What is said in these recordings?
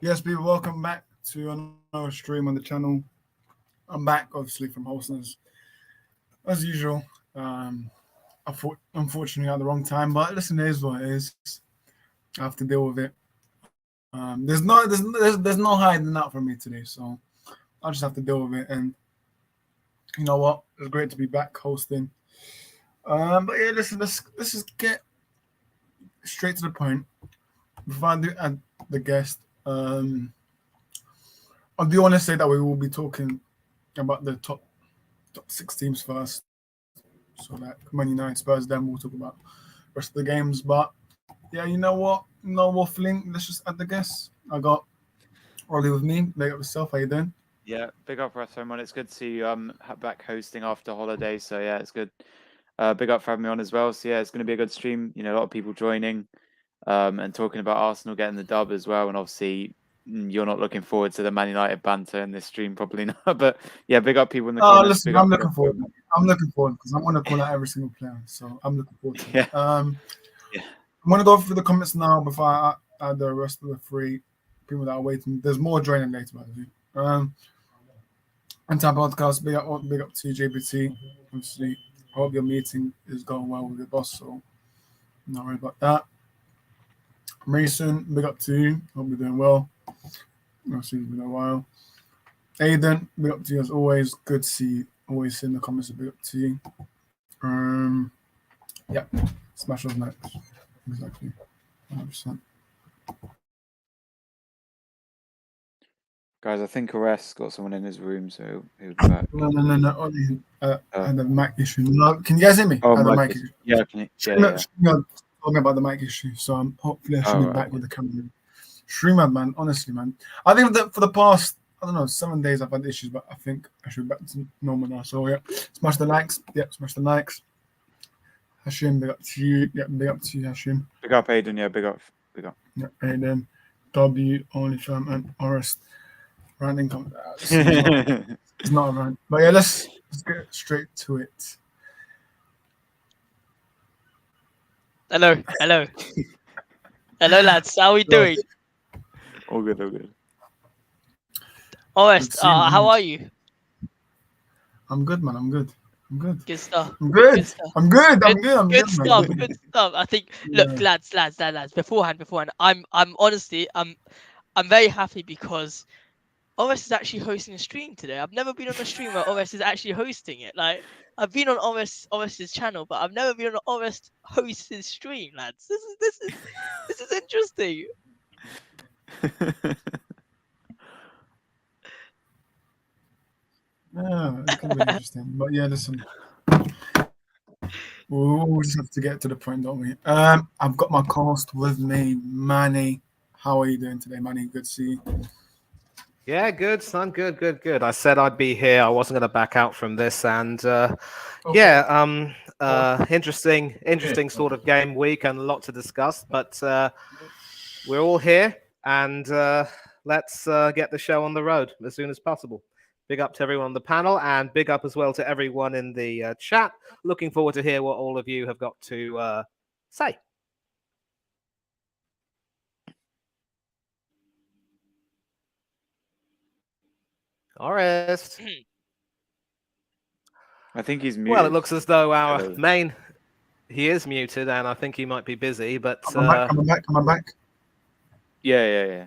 Yes, people, welcome back to another stream on the channel. I'm back, obviously, from Holston's as usual. Um, I thought, unfortunately, at the wrong time, but listen, it is what it is. I have to deal with it. There's no hiding out from me today, so I'll just have to deal with it. And you know what? It's great to be back hosting. But yeah, listen, let's just get straight to the point. Before I do add the guest, I do want to say that we will be talking about the top six teams first. So like Man United, Spurs, then we'll talk about the rest of the games. But yeah, you know what? No waffling. Let's just add the guests. I got Ollie with me. Make up yourself. How you doing? Yeah, big up for us, everyone. It's good to see you back hosting after holiday. So yeah, it's good. Big up for having me on as well. So yeah, it's going to be a good stream. You know, a lot of people joining, and talking about Arsenal getting the dub as well. And obviously, you're not looking forward to the Man United banter in this stream, probably not. But yeah, big up people in the Oh, comments. listen, Big I'm up looking forward. everyone. I'm looking forward because I'm gonna call out every single player. So I'm looking forward to Yeah, it. yeah. I'm gonna go through the comments now before I add the rest of the three people that are waiting. There's more joining later, by the way. Anti podcast, big up to you, JBT. Obviously, I hope your meeting is going well with your boss. So not worry about that. Mason, big up to you. Hope you're doing well. I've seen you in a while. Aiden, big up to you as always. Good to see you. Always in the comments. Big up to you. Um, yeah, smash those notes. Exactly, 100%. Guys, I think Arrest got someone in his room, so he'll be back. No. Ollie, I had a mic issue. No, can you guys hear me? Oh, I had a Mike mic is. issue. Yeah, yeah. Streamer told me about the mic issue, so hopefully I should Oh, be right. back with the camera. Streamer, man, honestly, man. I think that for the past, I don't know, 7 days I've had issues, but I think I should be back to normal now. So yeah, smash the likes. Yeah, smash the likes. Hashim, big up to you. Yeah, big up to you, Hashim. Big up, Aiden. Yeah, big up, big up. Yeah, and then W, Only Firm, and Orest. Ranting comment. It's not a rant. But yeah, let's get straight to it. Hello. Hello, lads. How are we doing? All good, all good. Orest, Good seeing how you. are you? I'm good, man. I'm good. Good stuff. I'm good. Good stuff. I'm good. I'm Good, good. I'm good good, stuff. man. Good stuff. I think. Look, Yeah. lads. Beforehand. I'm honestly, I'm very happy because Orest is actually hosting a stream today. I've never been on a stream where Orest is actually hosting it. Like, I've been on Orest's channel, but I've never been on Orest hosts his stream, lads. This is interesting. Yeah, it can be interesting. But yeah, listen. We'll just have to get to the point, don't we? I've got my co-host with me, Manny. How are you doing today, Manny? Good to see you. Yeah, good, son. Good. I said I'd be here. I wasn't going to back out from this, and interesting sort of game week and a lot to discuss. But we're all here, and let's get the show on the road as soon as possible. Big up to everyone on the panel, and big up as well to everyone in the chat. Looking forward to hear what all of you have got to say. Orest. I think he's muted. Well, it looks as though he is muted, and I think he might be busy. But Coming back. Yeah.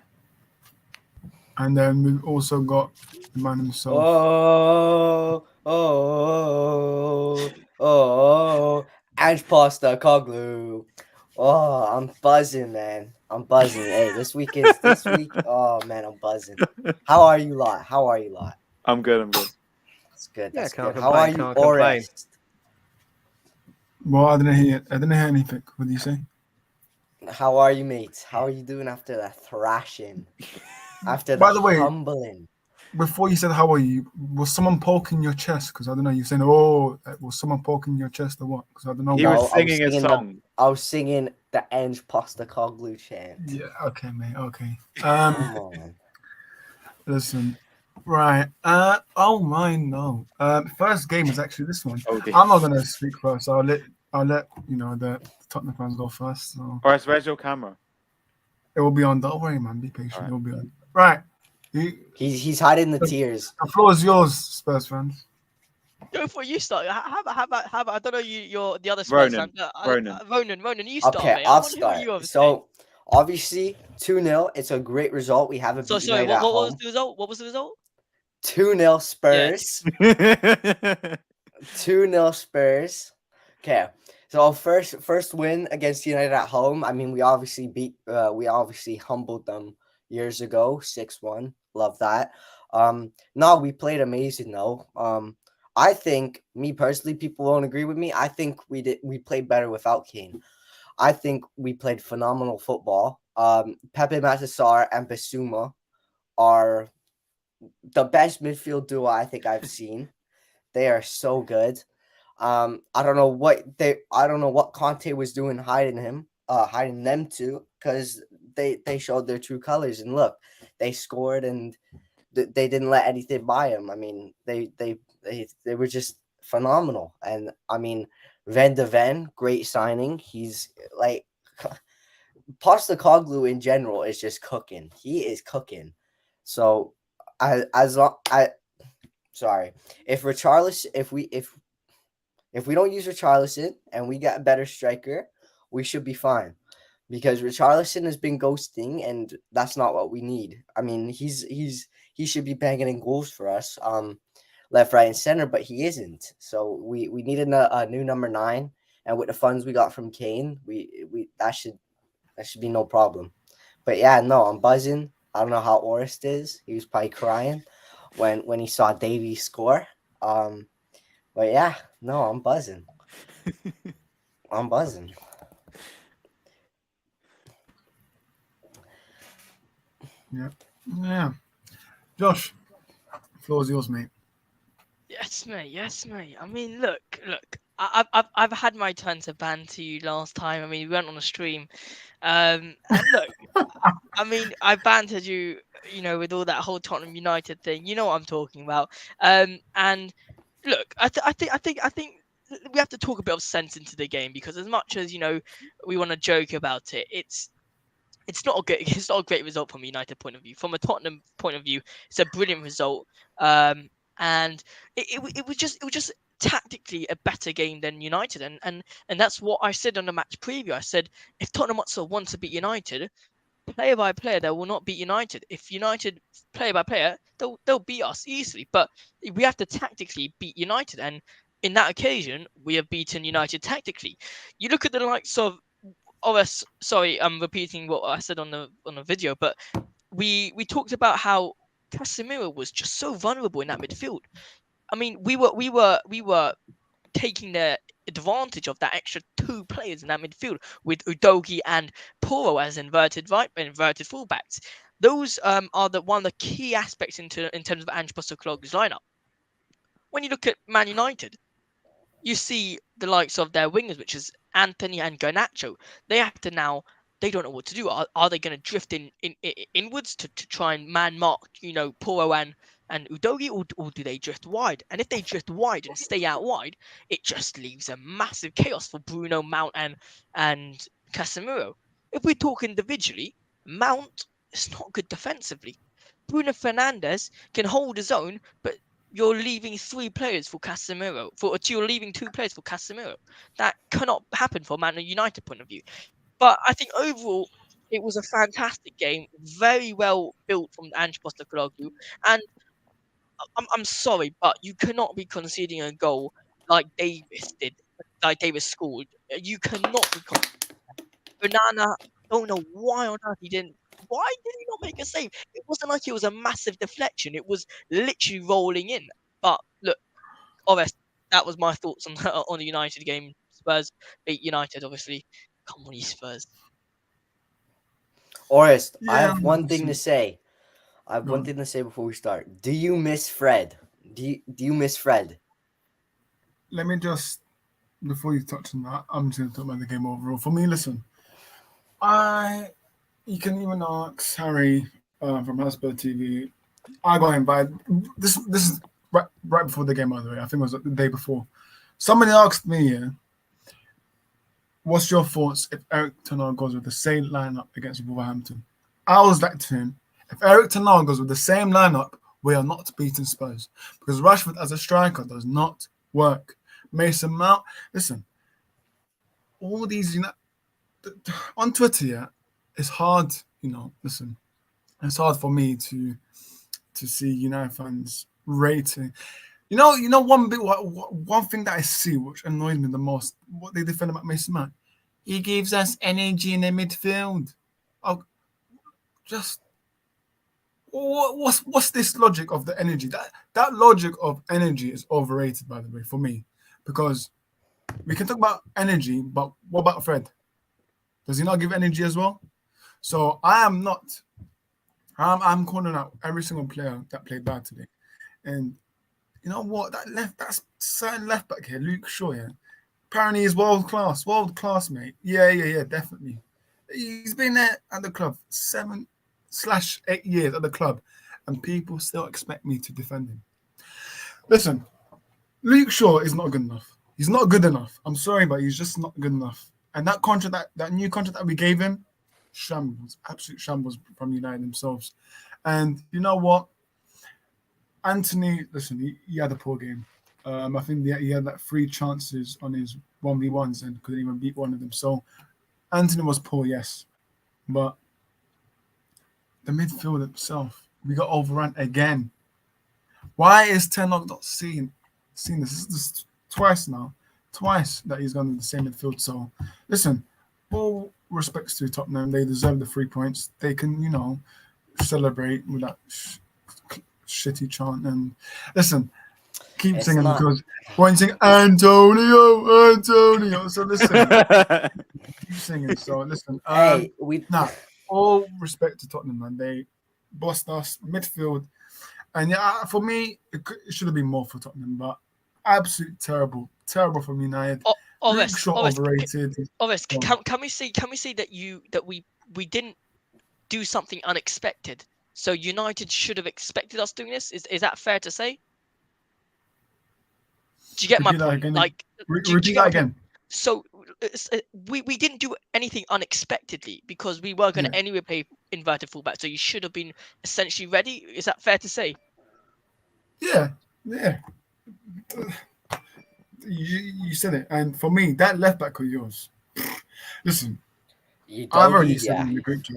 And then we've also got the man himself. Ange Pasta Coglu. Oh, I'm buzzing, man. I'm buzzing. Hey, this week. Oh man, I'm buzzing. How are you lot? I'm good. That's good. Yeah, That's can't good. How are complain, you, can't complain. Orest? Well, I didn't hear anything. What did you say? How are you, mates? How are you doing after that thrashing? After By the way, humbling? before you said how are you, was someone poking your chest? Because I don't know. You're saying, oh, was someone poking your chest or what? Because I don't know. He was singing a song. I was singing the Ange Pasta Coglu chant. Yeah. Okay, mate. Okay. Come on. Listen. Right. Oh my no. First game is actually this one. Oh, dear. I'm not gonna speak first. I'll let the Tottenham fans go first. So Alright, so where's your camera? it will be on. Don't worry, man. Be patient. All right. It will be on. Right. The He's hiding the tears. floor is yours, Spurs fans. Go for it, you start. How about I don't know you're the other Spurs fan. Ronan, you start, Okay, mate. I'll I want to hear what start. you have to say. So obviously 2-0. It's a great result. We haven't So beat sorry, United what at was home. the result? What was the result? 2-0 Spurs. 2-0 Spurs. Okay. So first win against United at home. I mean, we obviously humbled them years ago, 6-1. Love that. No, we played amazing though. I think, me personally, people won't agree with me. I think we played better without Kane. I think we played phenomenal football. Pepe Matasar and Bissouma are the best midfield duo I think I've seen. They are so good. I don't know what Conte was doing hiding them too, because they showed their true colors. And look, they scored and they didn't let anything by them. I mean, they were just phenomenal. And I mean, Van de Ven, great signing. He's like Postecoglou in general is just cooking. He is cooking. So if Richarlison, if we don't use Richarlison and we get a better striker, we should be fine. Because Richarlison has been ghosting, and that's not what we need. I mean, he should be banging in goals for us, left, right, and center, but he isn't. So we needed a new number 9, and with the funds we got from Kane, that should be no problem. But yeah, no, I'm buzzing. I don't know how Orest is. He was probably crying when he saw Davey score. But yeah, no, I'm buzzing. I'm buzzing. Yeah. Josh, floor is yours, mate. Yes, mate. Yes, mate. I mean, look. I've had my turn to banter you last time. I mean, we went on a stream, and look. I mean, I bantered you, with all that whole Tottenham United thing. You know what I'm talking about. And look, I think we have to talk a bit of sense into the game, because as much as we want to joke about it, it's not a great result from a United point of view. From a Tottenham point of view, it's a brilliant result. And it was just tactically a better game than United, and that's what I said on the match preview. I said, if Tottenham Hotspur want to beat United, player by player, they will not beat United. If United player by player, they'll beat us easily. But we have to tactically beat United, and in that occasion, we have beaten United tactically. You look at the likes of sorry, I'm repeating what I said on the video, but we talked about how Casemiro was just so vulnerable in that midfield. I mean, we were taking the advantage of that extra 2 players in that midfield with Udogie and Poro as inverted fullbacks. Those are one of the key aspects in terms of Ange Postecoglou's lineup. When you look at Man United, you see the likes of their wingers, which is Anthony and Garnacho. They don't know what to do. Are they going to drift inwards to try and man mark, Poro and Udogie, or do they drift wide? And if they drift wide and stay out wide, it just leaves a massive chaos for Bruno, Mount, and Casemiro. If we talk individually, Mount is not good defensively. Bruno Fernandes can hold his own, but you're leaving 3 players for Casemiro. You're leaving 2 players for Casemiro. That cannot happen from Man United point of view. But I think overall, it was a fantastic game, very well built from Ange Postecoglou. And I'm sorry, but you cannot be conceding a goal like Davis did, like Davis scored. You cannot be. Banana, don't know why on earth he didn't. Why did he not make a save? It wasn't like it was a massive deflection. It was literally rolling in. But look, obviously, that was my thoughts on on the United game. Spurs beat United, obviously. Come on, you Spurs. Orest, Yeah, I have I'm one not thing to say. I have Go one on. thing to say before we start. Do you miss Fred? Do you miss Fred? Let me just, before you touch on that, I'm just going to talk about the game overall. For me, listen, you can even ask Harry from Hasbro TV. I got invited. This is right before the game, by the way. I think it was the day before. Somebody asked me, what's your thoughts if Eric Ten Hag goes with the same lineup against Wolverhampton? I was like to him, If Eric Ten Hag goes with the same lineup, we are not beating Spurs because Rashford as a striker does not work. Mason Mount, listen, all these, on Twitter, yeah, it's hard, listen, it's hard for me to see United fans rating. One thing that I see which annoys me the most, what they defend about Mason Mount, he gives us energy in the midfield. Oh, just what's this logic of the energy? That logic of energy is overrated, by the way, for me, because we can talk about energy, but what about Fred? Does he not give energy as well? So I'm calling out every single player that played bad today, and you know what? That's certain left back here, Luke Shaw. Yeah, apparently he's world class, mate. Yeah, definitely. He's been there at the club 7/8 years at the club, and people still expect me to defend him. Listen, Luke Shaw is not good enough. He's not good enough. I'm sorry, but he's just not good enough. And that contract, that new contract that we gave him, shambles, absolute shambles from United themselves. And you know what? Anthony, listen, he had a poor game. I think he had like 3 chances on his 1v1s and couldn't even beat one of them. So Anthony was poor, yes. But the midfield itself, we got overrun again. Why is Ten Hag not seeing this? This is twice that he's gone to the same midfield. So listen, all respects to Tottenham, they deserve the 3 points. They can, celebrate with that shitty chant. And listen, keep It's singing not- because when sing Antonio. So listen, keep singing. So listen, Hey, all respect to Tottenham, man. They bossed us midfield, and yeah, for me, it should have been more for Tottenham, but absolutely terrible from United. Luke Shaw overrated. Can we say that we didn't do something unexpected? So United should have expected us doing this. Is that fair to say? Do you get my point? Repeat that again. So we didn't do anything unexpectedly because we were going to anyway play inverted fullback. So you should have been essentially ready. Is that fair to say? Yeah. You said it. And for me, that left back of yours, listen, I've already said in the group chat,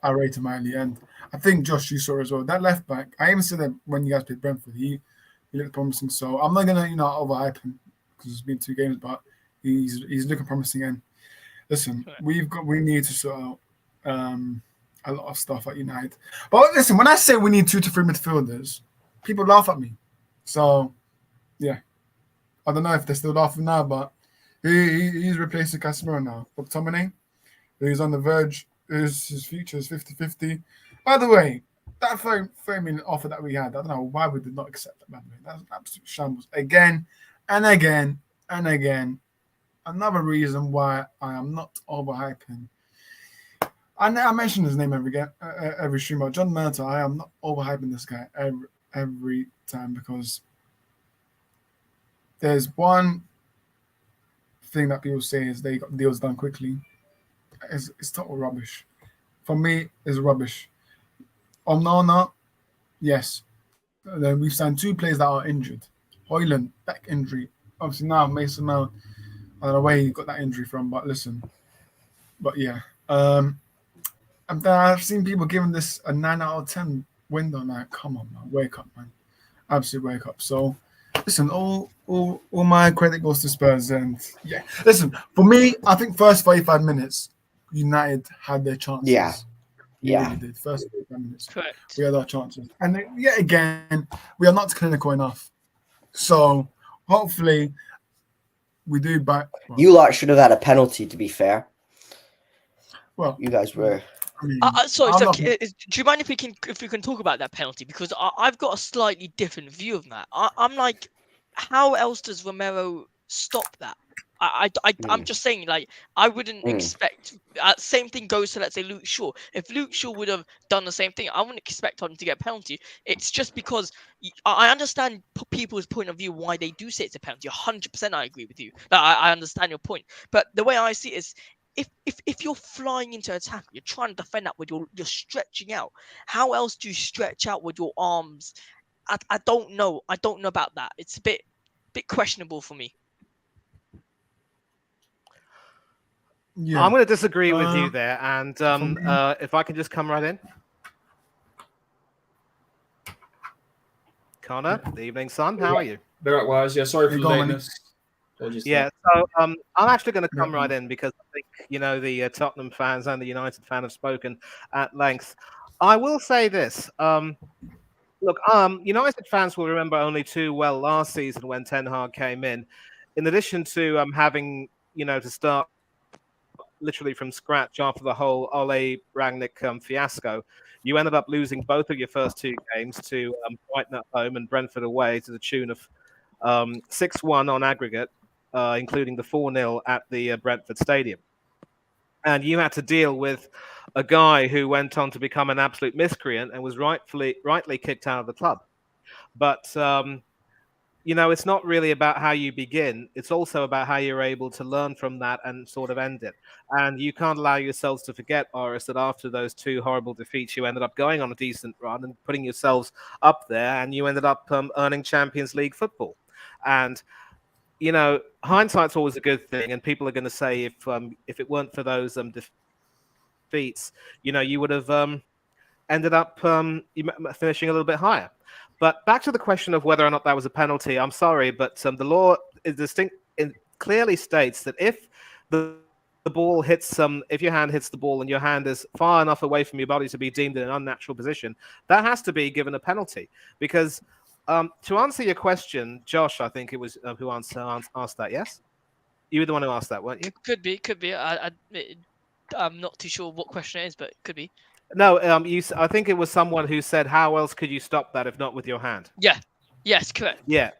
I rated Miley, and I think Josh, you saw as well. That left back, I even said that when you guys played Brentford, he looked promising. So I'm not gonna overhype him because it's been 2 games, but he's looking promising. And listen, we need to sort out a lot of stuff at United. But listen, when I say we need 2 to 3 midfielders, people laugh at me. So yeah, I don't know if they're still laughing now, but he's replacing Casemiro now. McTominay, he's on the verge. His future is 50-50. By the way, that 30 million offer that we had, I don't know why we did not accept that, by the way. That's an absolute shambles. Again and again and again. Another reason why I am not overhyping. I mention his name every stream, but John Murtaugh, I am not overhyping this guy every time because there's one thing that people say is they got deals done quickly. It's total rubbish. For me, it's rubbish. Onana, yes. Then we've signed 2 players that are injured. Højlund, back injury. Obviously now Mason Mount, I don't know where he got that injury from, but listen. But yeah. And then I've seen people giving this a 9 out of 10 window. Like, come on, man. Wake up, man. Absolute wake up. So listen, all my credit goes to Spurs, and yeah. Listen, for me, I think first 45 minutes, United had their chances. Yeah. We really did. First 45 minutes. Correct. We had our chances. And then, yet again, we are not clinical enough. So hopefully we do back. Well, You lot should have had a penalty, to be fair. Well, You guys were. I mean, Sorry, I'm so not- do you mind if we can talk about that penalty? Because I've got a slightly different view of that. I'm like, how else does Romero stop that? I'm just saying, like, I wouldn't expect. Same thing goes to, let's say, Luke Shaw. If Luke Shaw would have done the same thing, I wouldn't expect him to get a penalty. It's just because I understand people's point of view why they do say it's a penalty. 100%, I agree with you. I understand your point. But the way I see it is, if you're flying into attack, you're trying to defend that with you're stretching out. How else do you stretch out with your arms? I don't know. I don't know about that. It's a bit questionable for me. Yeah. I'm going to disagree with you there, and me- if I can just come right in. Connor, good evening, son. How are you? Very wise. Yeah, sorry for You the go, Manny. lateness. Apologies. Yeah, so I'm actually going to come Yeah. right in because I think, the Tottenham fans and the United fan have spoken at length. I will say this. Look, United fans will remember only too well last season when Ten Hag came in. In addition to having, to start literally from scratch after the whole Ole Rangnick fiasco, you ended up losing both of your first two games to Brighton at home and Brentford away to the tune of 6-1 on aggregate, including the 4-0 at the Brentford Stadium. And you had to deal with a guy who went on to become an absolute miscreant and was rightly kicked out of the club. But it's not really about how you begin. It's also about how you're able to learn from that and sort of end it. And you can't allow yourselves to forget, Oris, that after those two horrible defeats, you ended up going on a decent run and putting yourselves up there, and you ended up earning Champions League football. And hindsight's always a good thing, and people are going to say if it weren't for those defeats, you would have ended up finishing a little bit higher. But back to the question of whether or not that was a penalty. I'm sorry, but the law is distinct. It clearly states that if the ball hits if your hand hits the ball and your hand is far enough away from your body to be deemed in an unnatural position, that has to be given a penalty. Because to answer your question, Josh, I think it was who asked that. Yes, you were the one who asked that, weren't you? Could be. I'm not too sure what question it is, but it could be. No, I think it was someone who said, "How else could you stop that if not with your hand?" Yeah. Yes, correct. Yeah.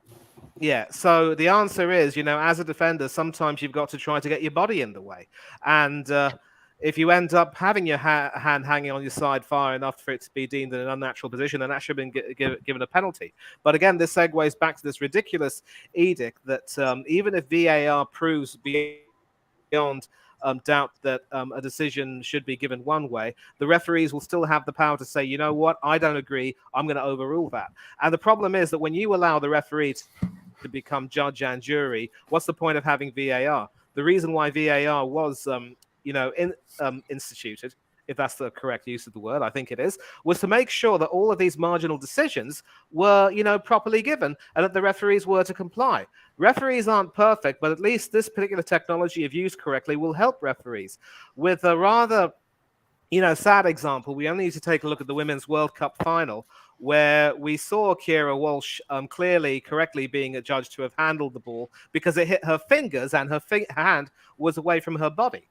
So the answer is, as a defender, sometimes you've got to try to get your body in the way, and if you end up having your hand hanging on your side far enough for it to be deemed in an unnatural position, then that should have been given a penalty. But again, this segues back to this ridiculous edict that even if VAR proves beyond doubt that a decision should be given one way, the referees will still have the power to say, you know what, I don't agree, I'm going to overrule that. And the problem is that when you allow the referee to become judge and jury, what's the point of having VAR? The reason why VAR was instituted, if that's the correct use of the word, I think it is, was to make sure that all of these marginal decisions were, properly given and that the referees were to comply. Referees aren't perfect, but at least this particular technology, if used correctly, will help referees. With a rather, sad example, we only need to take a look at the Women's World Cup final, where we saw Kira Walsh correctly being adjudged to have handled the ball because it hit her fingers and her hand was away from her body.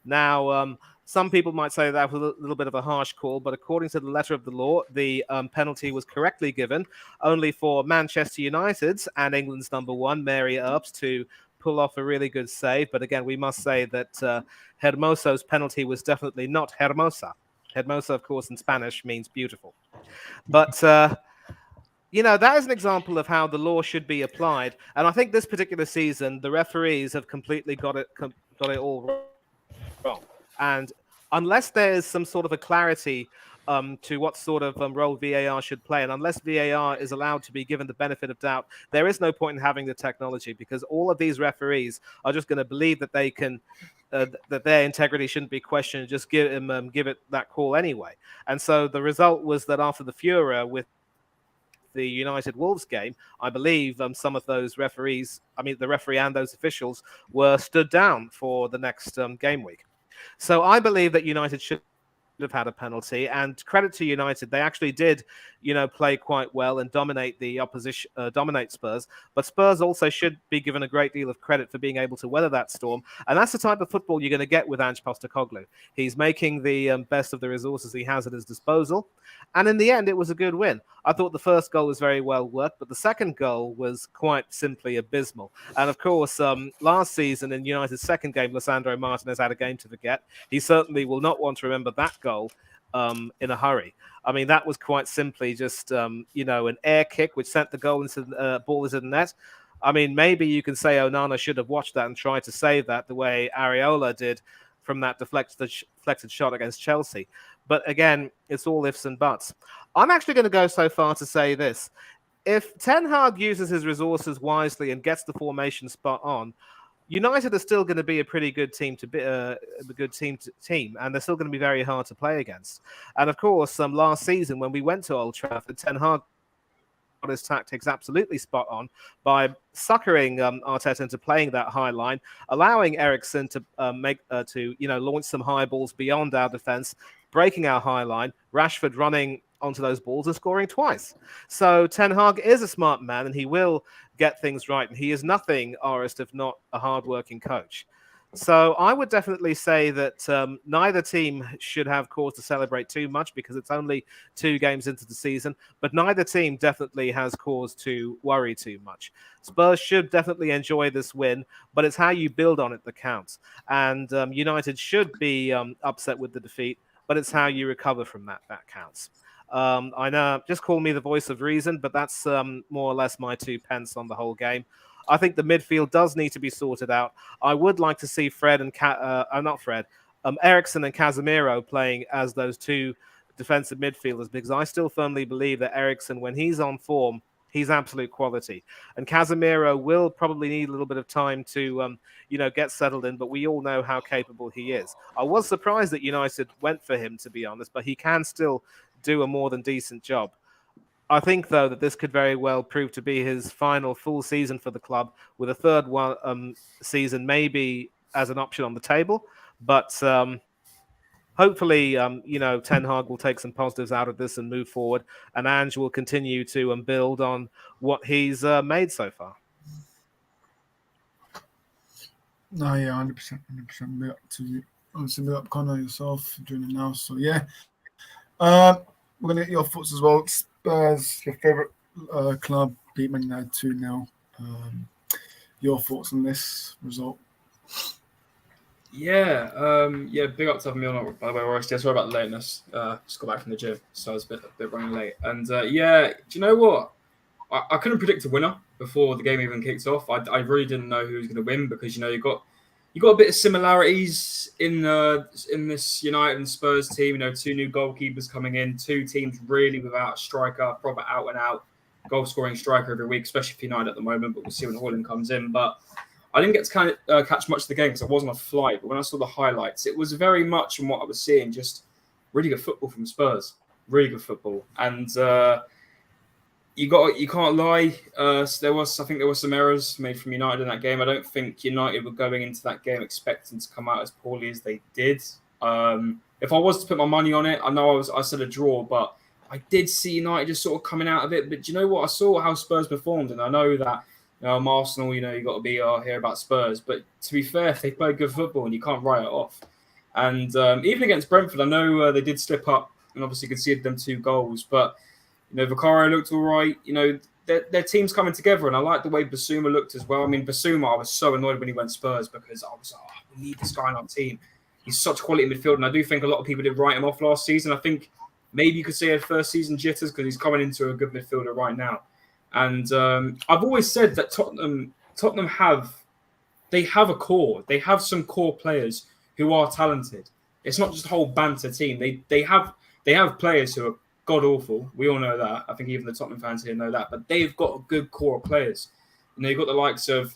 Now, some people might say that was a little bit of a harsh call, but according to the letter of the law, the penalty was correctly given only for Manchester United's and England's number one, Mary Earps, to pull off a really good save. But again, we must say that Hermoso's penalty was definitely not hermosa. Hermosa, of course, in Spanish means beautiful. But that is an example of how the law should be applied. And I think this particular season, the referees have completely got it all wrong. And unless there's some sort of a clarity to what sort of role VAR should play, and unless VAR is allowed to be given the benefit of doubt, there is no point in having the technology, because all of these referees are just going to believe that they can that their integrity shouldn't be questioned, just give it that call anyway. And so the result was that after the furor with the United Wolves game, I believe some of those referees, the referee and those officials, were stood down for the next game week. So I believe that United should have had a penalty, and credit to United, they actually did play quite well and dominate the opposition, dominate Spurs. But Spurs also should be given a great deal of credit for being able to weather that storm, and that's the type of football you're going to get with Ange Postecoglou. He's making the best of the resources he has at his disposal, and in the end it was a good win. I thought the first goal was very well worked, but the second goal was quite simply abysmal. And of course, last season in United's second game, Lisandro Martinez had a game to forget. He certainly will not want to remember that goal in a hurry. That was quite simply just an air kick which sent the ball into the net. Maybe you can say Onana should have watched that and tried to save that the way Areola did. from that deflected shot against Chelsea. But again, it's all ifs and buts. I'm actually going to go so far to say this. If Ten Hag uses his resources wisely and gets the formation spot on, United are still going to be a pretty good team to be a good team, and they're still going to be very hard to play against. And of course, last season when we went to Old Trafford, Ten Hag got his tactics absolutely spot on by suckering Arteta into playing that high line, allowing Eriksen to launch some high balls beyond our defence, breaking our high line, Rashford running onto those balls and scoring twice. So Ten Hag is a smart man and he will get things right. And he is nothing, Orest, if not a hard-working coach. So I would definitely say that neither team should have cause to celebrate too much because it's only 2 games into the season, but neither team definitely has cause to worry too much. Spurs should definitely enjoy this win, but it's how you build on it that counts. And United should be upset with the defeat, but it's how you recover from that counts. I know, just call me the voice of reason, but that's more or less my 2 pence on the whole game. I think the midfield does need to be sorted out. I would like to see Eriksen and Casemiro playing as those 2 defensive midfielders because I still firmly believe that Eriksen, when he's on form, he's absolute quality. And Casemiro will probably need a little bit of time to, get settled in, but we all know how capable he is. I was surprised that United went for him, to be honest, but he can still do a more than decent job. I think, though, that this could very well prove to be his final full season for the club, with a third season maybe as an option on the table. But hopefully, Ten Hag will take some positives out of this and move forward, and Ange will continue to build on what he's made so far. No, yeah, 100%. Big up to you. Obviously, big up Connor yourself doing it now. So, yeah. We're going to get your thoughts as well. Spurs, your favourite club, beat Man United 2-0. Your thoughts on this result? Yeah, big up to having me on, by the way, Royce. Yeah, sorry about the lateness. Just got back from the gym, so I was a bit running late. And do you know what? I couldn't predict a winner before the game even kicked off. I really didn't know who was going to win because you got a bit of similarities in this United and Spurs team. 2 new goalkeepers coming in, 2 teams really without a striker, proper out and out goal scoring striker every week, especially for United at the moment. But we'll see when Haaland comes in. But I didn't get to catch much of the game because I wasn't on a flight. But when I saw the highlights, it was very much from what I was seeing, just really good football from Spurs. Really good football. And you can't lie. I think there were some errors made from United in that game. I don't think United were going into that game expecting to come out as poorly as they did. If I was to put my money on it, I know I said a draw, but I did see United just sort of coming out of it. But do you know what? I saw how Spurs performed, and I know that I'm Arsenal. You got to be here about Spurs. But to be fair, they play good football, and you can't write it off. And even against Brentford, I know they did slip up and obviously conceded them 2 goals, but. Vicario looked all right. Their team's coming together, and I like the way Basuma looked as well. I mean, Basuma, I was so annoyed when he went Spurs because I was like, we need this guy on our team. He's such quality midfield, and I do think a lot of people did write him off last season. I think maybe you could say he had first season jitters because he's coming into a good midfielder right now. And I've always said that Tottenham have a core. They have some core players who are talented. It's not just a whole banter team. They have players who are god awful. We all know that. I think even the Tottenham fans here know that. But they've got a good core of players. You've got the likes of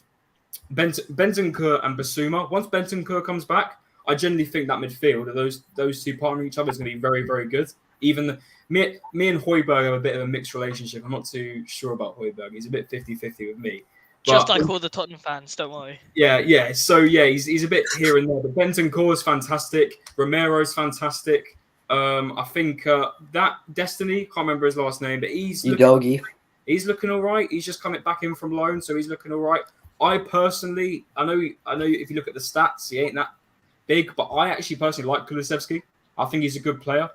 Bentancur and Basuma. Once Bentancur comes back, I generally think that midfield, those 2 partnering each other, is going to be very, very good. Even me and Højbjerg have a bit of a mixed relationship. I'm not too sure about Højbjerg. He's a bit 50-50 with me. Just like all the Tottenham fans, don't worry. Yeah. So, he's a bit here and there. But Bentancur is fantastic. Romero's fantastic. I think that Destiny, can't remember his last name, but he's looking all right. He's just coming back in from loan, so he's looking all right. I personally, I know if you look at the stats, he ain't that big, but I actually personally like Kulusevski. I think he's a good player.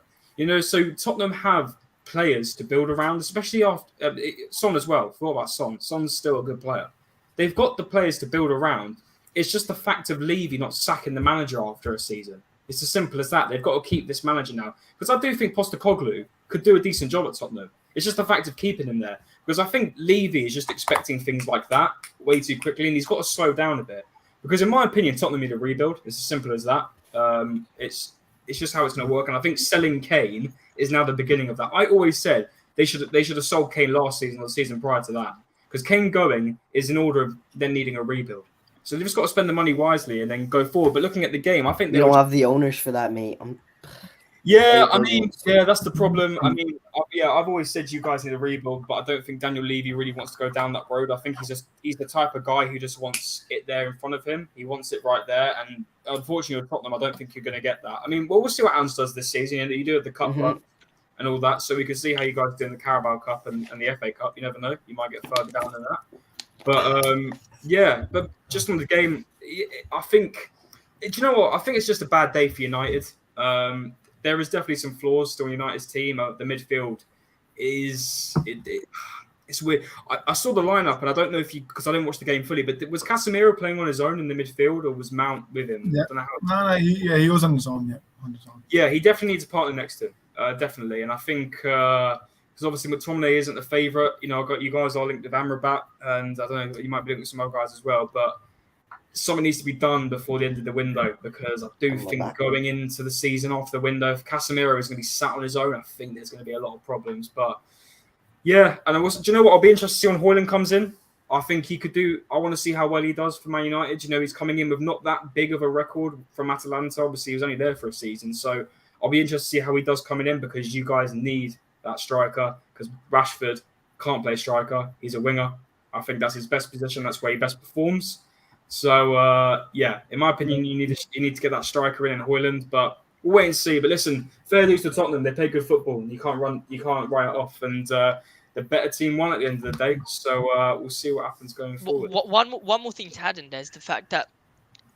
So Tottenham have players to build around, especially after Son as well. Forgot about Son. Son's still a good player. They've got the players to build around. It's just the fact of Levy not sacking the manager after a season. It's as simple as that. They've got to keep this manager now. Because I do think Postecoglou could do a decent job at Tottenham. It's just the fact of keeping him there. Because I think Levy is just expecting things like that way too quickly, and he's got to slow down a bit. Because in my opinion, Tottenham need a rebuild. It's as simple as that. It's just how it's going to work. And I think selling Kane is now the beginning of that. I always said they should have sold Kane last season or the season prior to that, because Kane going is in order of then needing a rebuild. So they've just got to spend the money wisely and then go forward. But looking at the game, I think We don't have the owners for that, mate. Yeah, I mean, yeah, that's the problem. I mean, I've always said you guys need a rebuild, but I don't think Daniel Levy really wants to go down that road. I think he's the type of guy who just wants it there in front of him. He wants it right there, and unfortunately with Tottenham, I don't think you're going to get that. I mean, we'll see what Ange does this season. You do the cup run and all that, so we can see how you guys do in the Carabao Cup and the FA Cup. You never know; you might get further down than that. But yeah, but just on the game, I think. Do you know what? I think it's just a bad day for United. There is definitely some flaws still in United's team. The midfield it's weird. I saw the lineup, and I don't know if because I didn't watch the game fully, but was Casemiro playing on his own in the midfield, or was Mount with him? Yeah. I don't know He was on his own. Yeah, on his own. Yeah, he definitely needs a partner next to him, definitely. And I think because obviously McTominay isn't the favourite. You know, I got you guys all linked with Amrabat, and I don't know, you might be linked with some other guys as well, but something needs to be done before the end of the window, because I do think going into the season after the window, if Casemiro is going to be sat on his own, I think there's going to be a lot of problems. But yeah, and do you know what? I'll be interested to see when Højlund comes in. I think he could do. I want to see how well he does for Man United. You know, he's coming in with not that big of a record from Atalanta. Obviously, he was only there for a season, so I'll be interested to see how he does coming in, because you guys need that striker. Because Rashford can't play striker; he's a winger. I think that's his best position. That's where he best performs. So, yeah, in my opinion, you need to get that striker in Højlund, but we'll wait and see. But listen, fair dues to Tottenham. They play good football, and you can't write it off. And the better team won at the end of the day. So we'll see what happens going forward. One more thing to add in there is the fact that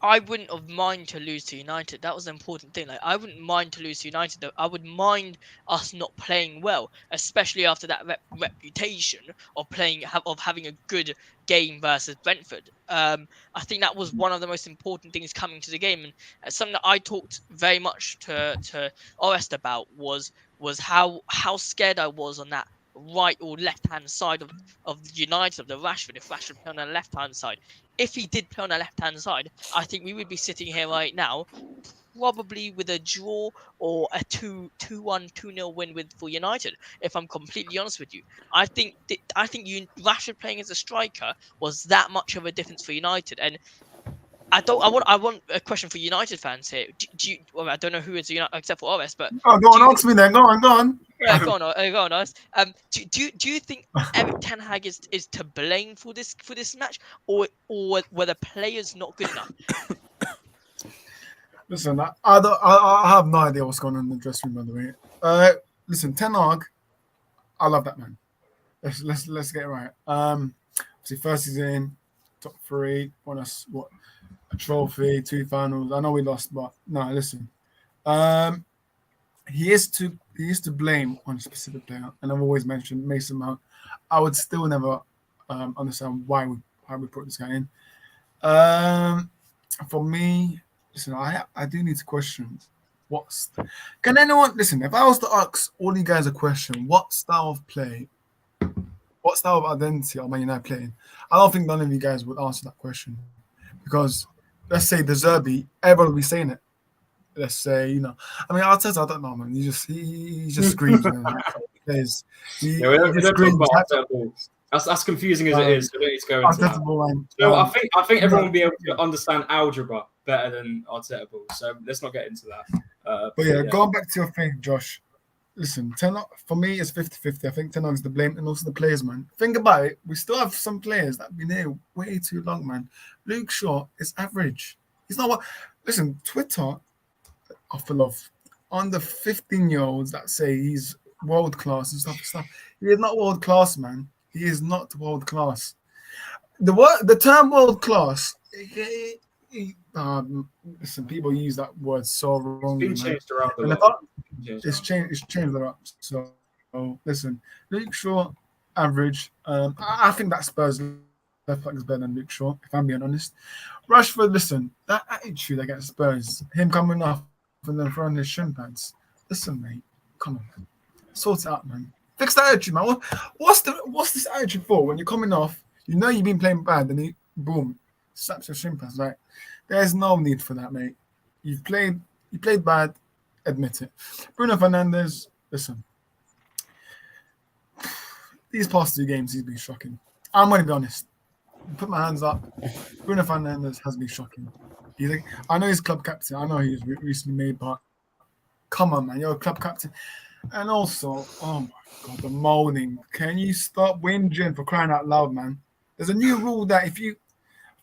I wouldn't have mind to lose to United. That was the important thing. Like, I wouldn't mind to lose to United. I would mind us not playing well, especially after that reputation of having a good game versus Brentford. I think that was one of the most important things coming to the game, and something that I talked very much to Orest about was how scared I was on that right or left hand side of United, of the Rashford. If Rashford played on the left hand side, if he did play on the left hand side, I think we would be sitting here right now probably with a draw or a 2-1, 2-0 win for United, if I'm completely honest with you. I think Rashford playing as a striker was that much of a difference for United. And I want a question for United fans here. Well, I don't know who is United except for Orest, but go on, ask me then. Go on. Yeah, go on, Orest. Do you think Erik ten Hag is to blame for this match, or were the players not good enough? Listen, I have no idea what's going on in the dressing room, by the way. Listen, Ten Hag, I love that man. Let's get it right. Obviously, first season, top 3, won us a trophy, 2 finals. I know we lost, but no, listen. He is to blame on a specific player, and I've always mentioned Mason Mount. I would still never understand why we put this guy in. For me, listen, I do need to question can anyone listen? If I was to ask all you guys a question, what style of play, what style of identity are Man United playing? I don't think none of you guys would answer that question, because let's say the Zerbi, everyone will be saying it. Let's say, I mean, Arteta, I don't know, man. He just screams. We don't talk about Arteta ball. That's confusing as it is. So it's going into that. So I think everyone will be able to understand algebra better than Arteta ball. So let's not get into that. But yeah, going back to your thing, Josh. Listen, for me, it's 50-50. I think Ten Hag's to blame, and also the players, man. Think about it. We still have some players that have been here way too long, man. Luke Shaw is average. He's not what. Listen, Twitter are full of under 15-year-olds that say he's world class and stuff. He is not world class, man. He is not world class. The term world class. Listen, people use that word so wrongly. It's been changed around a lot. It's changed a lot. So listen, Luke Shaw, average. I think that Spurs left back is better than Luke Shaw, if I'm being honest. Rashford, listen, that attitude against Spurs, him coming off and then throwing his shin pads. Listen, mate, come on, man. Sort it out, man. Fix that attitude, man. What's this attitude for? When you're coming off, you know you've been playing bad, and he boom slaps your shin pads. Like, there's no need for that, mate. You played bad. Admit it. Bruno Fernandes, listen. These past 2 games, he's been shocking. I'm going to be honest. Put my hands up. Bruno Fernandes has been shocking. I know he's club captain. I know he's recently made, but come on, man. You're a club captain. And also, oh my God, the moaning. Can you stop whinging, for crying out loud, man? There's a new rule that if you,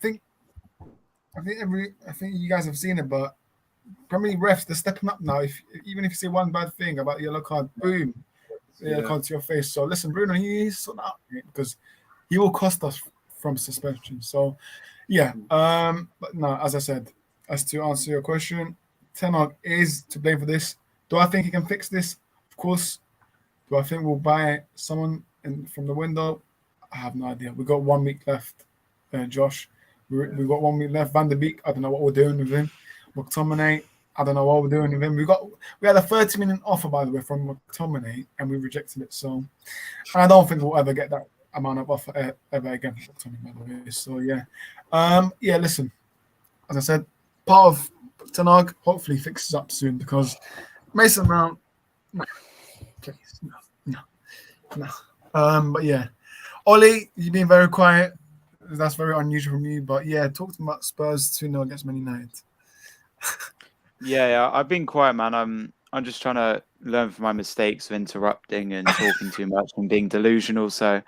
I think you guys have seen it, but Premier League refs, they're stepping up now. Even if you say one bad thing about the yellow card, boom, yellow card to your face. So listen, Bruno, he's sort out because he will cost us from suspension. So yeah, but no, as I said, as to answer your question, Ten Hag is to blame for this. Do I think he can fix this? Of course. Do I think we'll buy someone from the window? I have no idea. We got 1 week left, Josh. We've got 1 week left. Van der Beek, I don't know what we're doing with him. McTominay, I don't know what we're doing with him. We had a 30 million offer, by the way, from McTominay, and we rejected it. So I don't think we'll ever get that amount of offer ever again from McTominay, by the way. So yeah, listen. As I said, part of Ten Hag hopefully fixes up soon because Mason Mount, no, please, no. But yeah, Ollie, you've been very quiet. That's very unusual from you. But yeah, talk to me about Spurs 2-0 against Man United. Yeah, I've been quiet, man. I'm just trying to learn from my mistakes of interrupting and talking too much and being delusional. So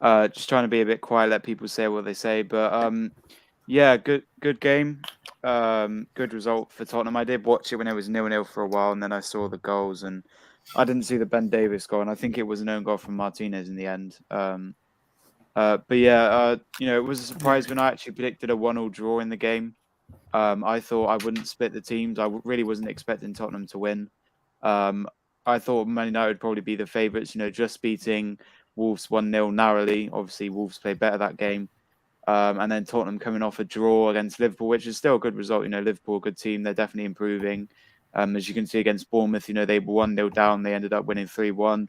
just trying to be a bit quiet, let people say what they say. But yeah, good game. Good result for Tottenham. I did watch it when it was 0-0 for a while, and then I saw the goals, and I didn't see the Ben Davies goal, and I think it was an own goal from Martinez in the end. But yeah, it was a surprise when I actually predicted a 1-1 draw in the game. I thought I wouldn't split the teams. I really wasn't expecting Tottenham to win. I thought Man United would probably be the favourites, just beating Wolves 1-0 narrowly. Obviously, Wolves played better that game. And then Tottenham coming off a draw against Liverpool, which is still a good result. Liverpool, a good team. They're definitely improving. As you can see against Bournemouth, they were 1-0 down. They ended up winning 3-1.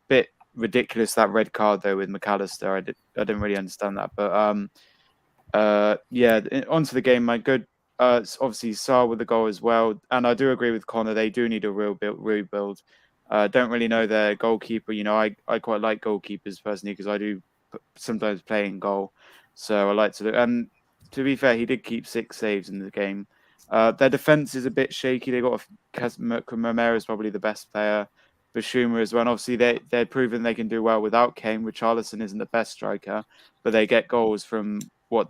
Bit ridiculous, that red card, though, with McAllister. I didn't really understand that. But yeah, onto the game, my good. Obviously, Sarr with the goal as well. And I do agree with Connor. They do need a rebuild. Don't really know their goalkeeper. I quite like goalkeepers personally because I do sometimes play in goal. So I like to look. And to be fair, he did keep 6 saves in the game. Their defense is a bit shaky. They got Romero is probably the best player. Basuma as well. And obviously, they're proven they can do well without Kane. Richarlison isn't the best striker, but they get goals from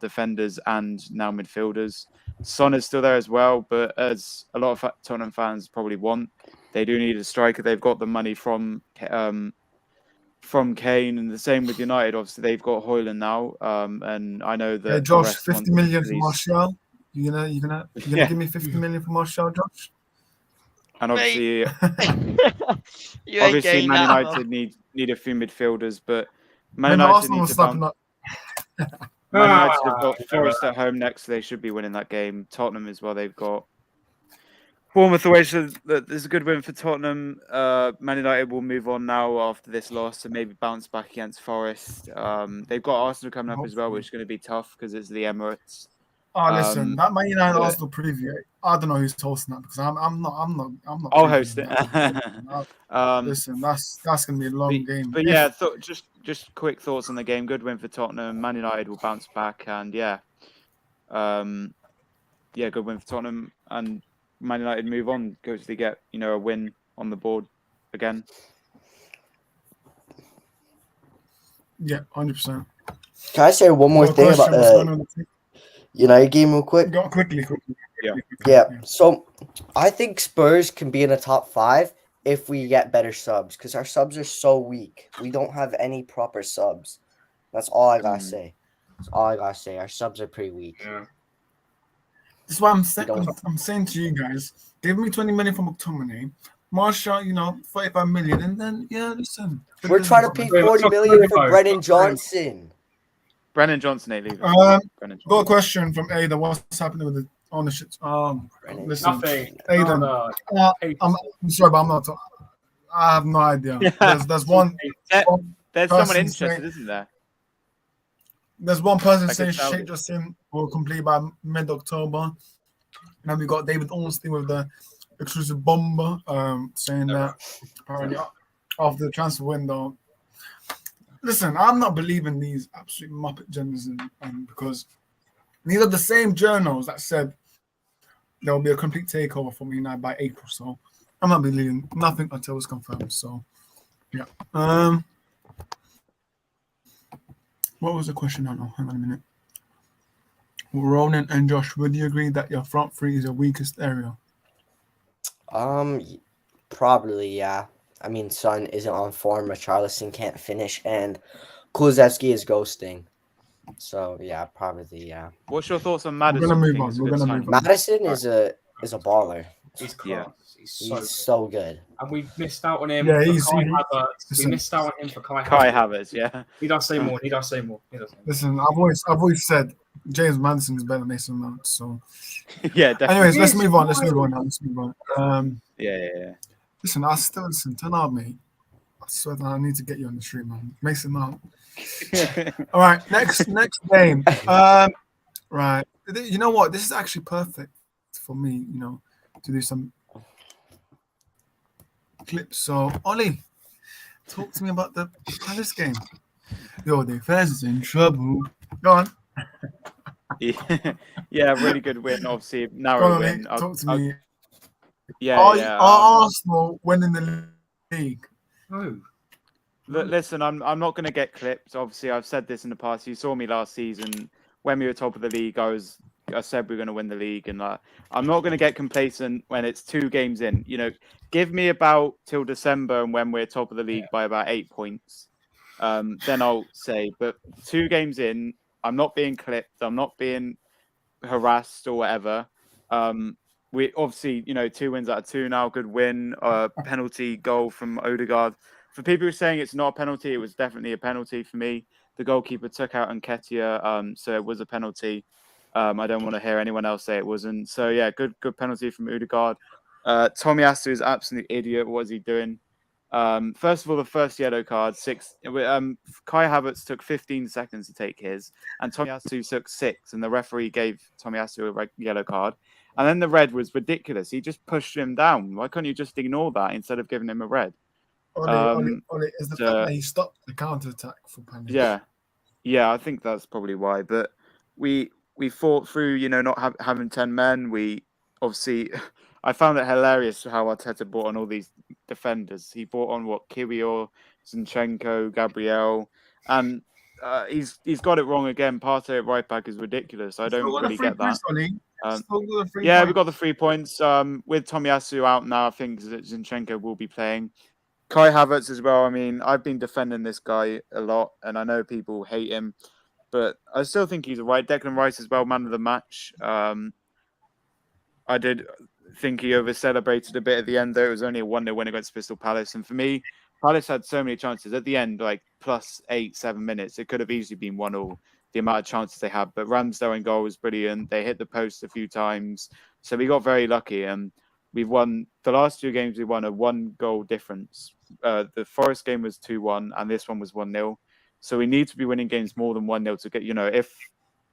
defenders and now midfielders. Son is still there as well, but as a lot of Tottenham fans probably want, they do need a striker. They've got the money from Kane, and the same with United. Obviously, they've got Højlund now, and I know that. Hey, Josh, 50 million for Martial. You gonna give me 50 million for Martial, Josh? And obviously, Man United need a few midfielders, but Man United need to bounce. Man United have got Forest at home next, so they should be winning that game. Tottenham as well, they've got Bournemouth away, so there's a good win for Tottenham. Man United will move on now after this loss and maybe bounce back against Forest. They've got Arsenal coming up as well, which is going to be tough because it's the Emirates. Oh, listen, that Man United Arsenal preview. I don't know who's hosting that because I'm not. I'll host it. Listen, that's gonna be a long game. But yeah, just quick thoughts on the game. Good win for Tottenham. Man United will bounce back, and good win for Tottenham, and Man United move on because they get a win on the board again. Yeah, 100%. Can I say one more thing about the United game real quick? Go quickly. Yeah. So I think Spurs can be in the top 5 if we get better subs because our subs are so weak. We don't have any proper subs. That's all I gotta say. That's all I gotta say. Our subs are pretty weak. Yeah. That's why I'm saying to you guys, give me 20 million for McTominay, Martial, 45 million, and then listen. We're trying to pay 40 million for Brennan Johnson. Brennan Johnson ain't leaving. Got a question from Ada. What's happening with the ownership? Listen, Nothing. Ada, I'm sorry, but I'm not. I have no idea. There's one. There's someone interested, isn't there? There's one person saying Sheikh Jassim will complete by mid-October. Now we got David Ornstein with the exclusive bomber, saying that apparently after the transfer window. Listen, I'm not believing these absolute Muppet genders, and because these are the same journals that said there will be a complete takeover from United by April. So I'm not believing nothing until it's confirmed. So yeah. What was the question? I don't know. Hang on a minute. Ronan and Josh, would you agree that your front three is your weakest area? Probably, yeah. I mean, Son isn't on form, Richarlison can't finish, and Kulusevski is ghosting. So yeah, probably, yeah. What's your thoughts on We're Madison? gonna move Think on. it's a We're good gonna signing? move on. Madison is a baller. He's Yeah. class. He's He's so so good. and we missed out on him Yeah, for he's- Kai he- Havertz. We listen. missed out on him for Kai Kai Havertz. Havertz, yeah. He does say more. He does say more. He does say more. Listen, I've always said James Madison is better than Mason Mount. So, Yeah, definitely. anyways, let's Yes, move on. Let's why? move on now. Let's move on. Yeah. Listen, I still listen. Turn out, mate. I swear that I need to get you on the stream, man. Mason Mount. All right, next game. Right. You know what? This is actually perfect for me, to do some clips. So, Ollie, talk to me about the Palace game. Your defense is in trouble. Go on. Yeah, really good win. Obviously, Go narrow on, win. Ollie. Talk to me. Yeah, Are Arsenal winning the league? No. Listen, I'm not going to get clipped. Obviously, I've said this in the past. You saw me last season when we were top of the league. I said we are going to win the league, and I'm not going to get complacent when it's 2 games in. Give me about till December, and when we're top of the league by about 8 points, then I'll say. But 2 games in, I'm not being clipped. I'm not being harassed or whatever. We obviously, 2 wins out of 2 now. Good win. Penalty goal from Odegaard. For people who are saying it's not a penalty, it was definitely a penalty for me. The goalkeeper took out Nketiah, so it was a penalty. I don't want to hear anyone else say it wasn't. So yeah, good penalty from Odegaard. Tomiyasu is an absolute idiot. What is he doing? First of all, the first yellow card, 6. Kai Havertz took 15 seconds to take his, and Tomiyasu took 6, and the referee gave Tomiyasu a yellow card. And then the red was ridiculous. He just pushed him down. Why can't you just ignore that instead of giving him a red? Ollie, is the fact that he stopped the counter attack for Palace. Yeah, I think that's probably why. But we fought through, not having 10 men. We obviously, I found it hilarious how Arteta brought on all these defenders. He brought on Kiwior, Zinchenko, Gabriel, and he's got it wrong again. Partey at right back is ridiculous. I don't really get that. Yeah, we got the 3 points. With Tomiyasu out now, I think Zinchenko will be playing. Kai Havertz as well. I mean, I've been defending this guy a lot, and I know people hate him, but I still think he's right. Declan Rice as well, man of the match. I did think he over-celebrated a bit at the end, though. It was only a 1-0 win against Crystal Palace, and for me, Palace had so many chances at the end, like plus 8-7 minutes. It could have easily been 1-1, the amount of chances they had. But Ramsdale in goal was brilliant. They hit the post a few times, so we got very lucky. And we've won the last 2 games. We won a 1-goal difference. The Forest game was 2-1, and this one was 1-0. So we need to be winning games more than 1-0 to get,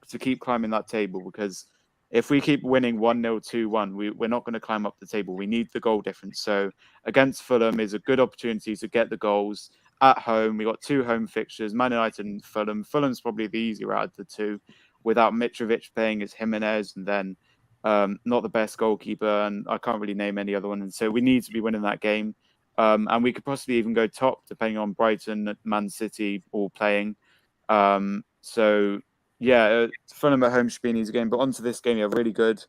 to keep climbing that table. Because if we keep winning 1-0, 2-1, we're not going to climb up the table. We need the goal difference. So against Fulham is a good opportunity to get the goals at home. We got 2 home fixtures, Man United and Fulham. Fulham's probably the easier out of the 2, without Mitrovic playing as Jimenez, and then not the best goalkeeper, and I can't really name any other one. And so we need to be winning that game. And we could possibly even go top, depending on Brighton, Man City all playing. So yeah, Fulham at home should be an easy game. But onto this game, really good.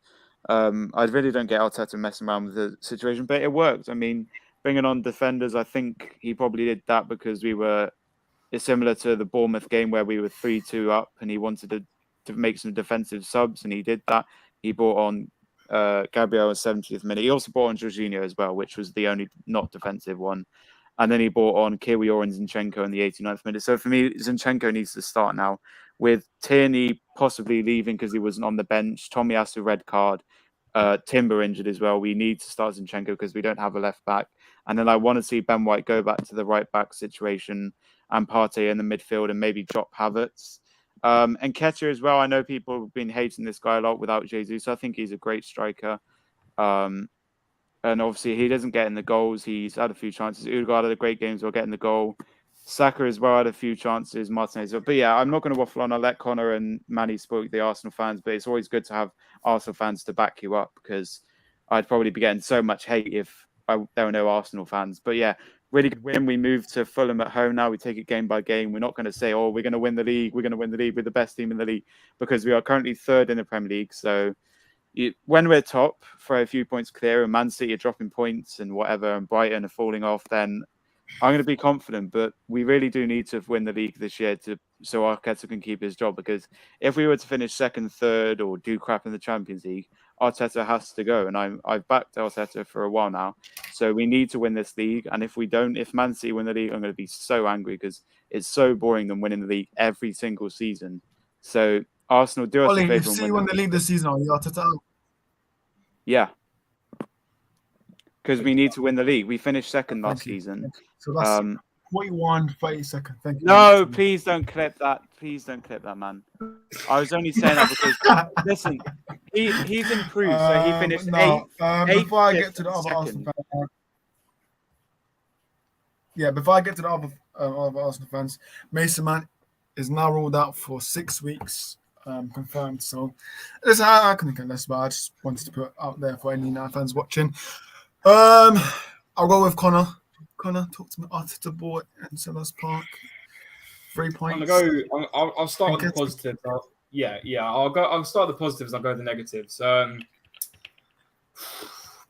I really don't get Arteta messing around with the situation, but it worked. I mean, bringing on defenders, I think he probably did that because it's similar to the Bournemouth game where we were 3-2 up, and he wanted to make some defensive subs, and he did that. He brought on Gabriel in 70th minute. He also brought on Jorginho as well, which was the only not defensive one. And then he brought on Kiwior and Zinchenko in the 89th minute. So for me, Zinchenko needs to start now. With Tierney possibly leaving because he wasn't on the bench, Tomiyasu red card, Timber injured as well. We need to start Zinchenko because we don't have a left back. And then I want to see Ben White go back to the right back situation and Partey in the midfield and maybe drop Havertz. And Ketter as well. I know people have been hating this guy a lot without Jesus. I think he's a great striker. And obviously he doesn't get in the goals. He's had a few chances. Udegaard had a great game as well, getting the goal. Saka as well had a few chances. Martinez. But yeah, I'm not going to waffle on. I'll let Connor and Manny spoke the Arsenal fans, but it's always good to have Arsenal fans to back you up, because I'd probably be getting so much hate if there were no Arsenal fans. But yeah, really good win. We move to Fulham at home now. We take it game by game. We're not going to say, oh, we're going to win the league. We're going to win the league. We're the best team in the league, because we are currently third in the Premier League. So when we're top for a few points clear and Man City are dropping points and whatever, and Brighton are falling off, then I'm going to be confident. But we really do need to win the league this year so Arteta can keep his job, because if we were to finish second, third, or do crap in the Champions League, Arteta has to go. And I've backed Arteta for a while now. So we need to win this league. And if we don't, if Man City win the league, I'm going to be so angry, because it's so boring them winning the league every single season. So Arsenal, do us Ollie, a if favour. City won the league this season, are you Arteta out? Yeah. Because we need to win the league. We finished second last season. So that's 41, 30 seconds. Thank you. No, please don't clip that. Please don't clip that, man. I was only saying that because, listen, he's improved. So he finished eighth. Before I get to the other Arsenal fans, before I get to the other Arsenal fans, Mason Mount is now ruled out for 6 weeks, confirmed. So listen, I couldn't care less, but I just wanted to put it out there for any United fans watching. I'll go with Connor. Connor, talk to me after the ball and Sellers Park. 3 points. I'll start with the positives. I'll start with the positives. I'll go with the negatives.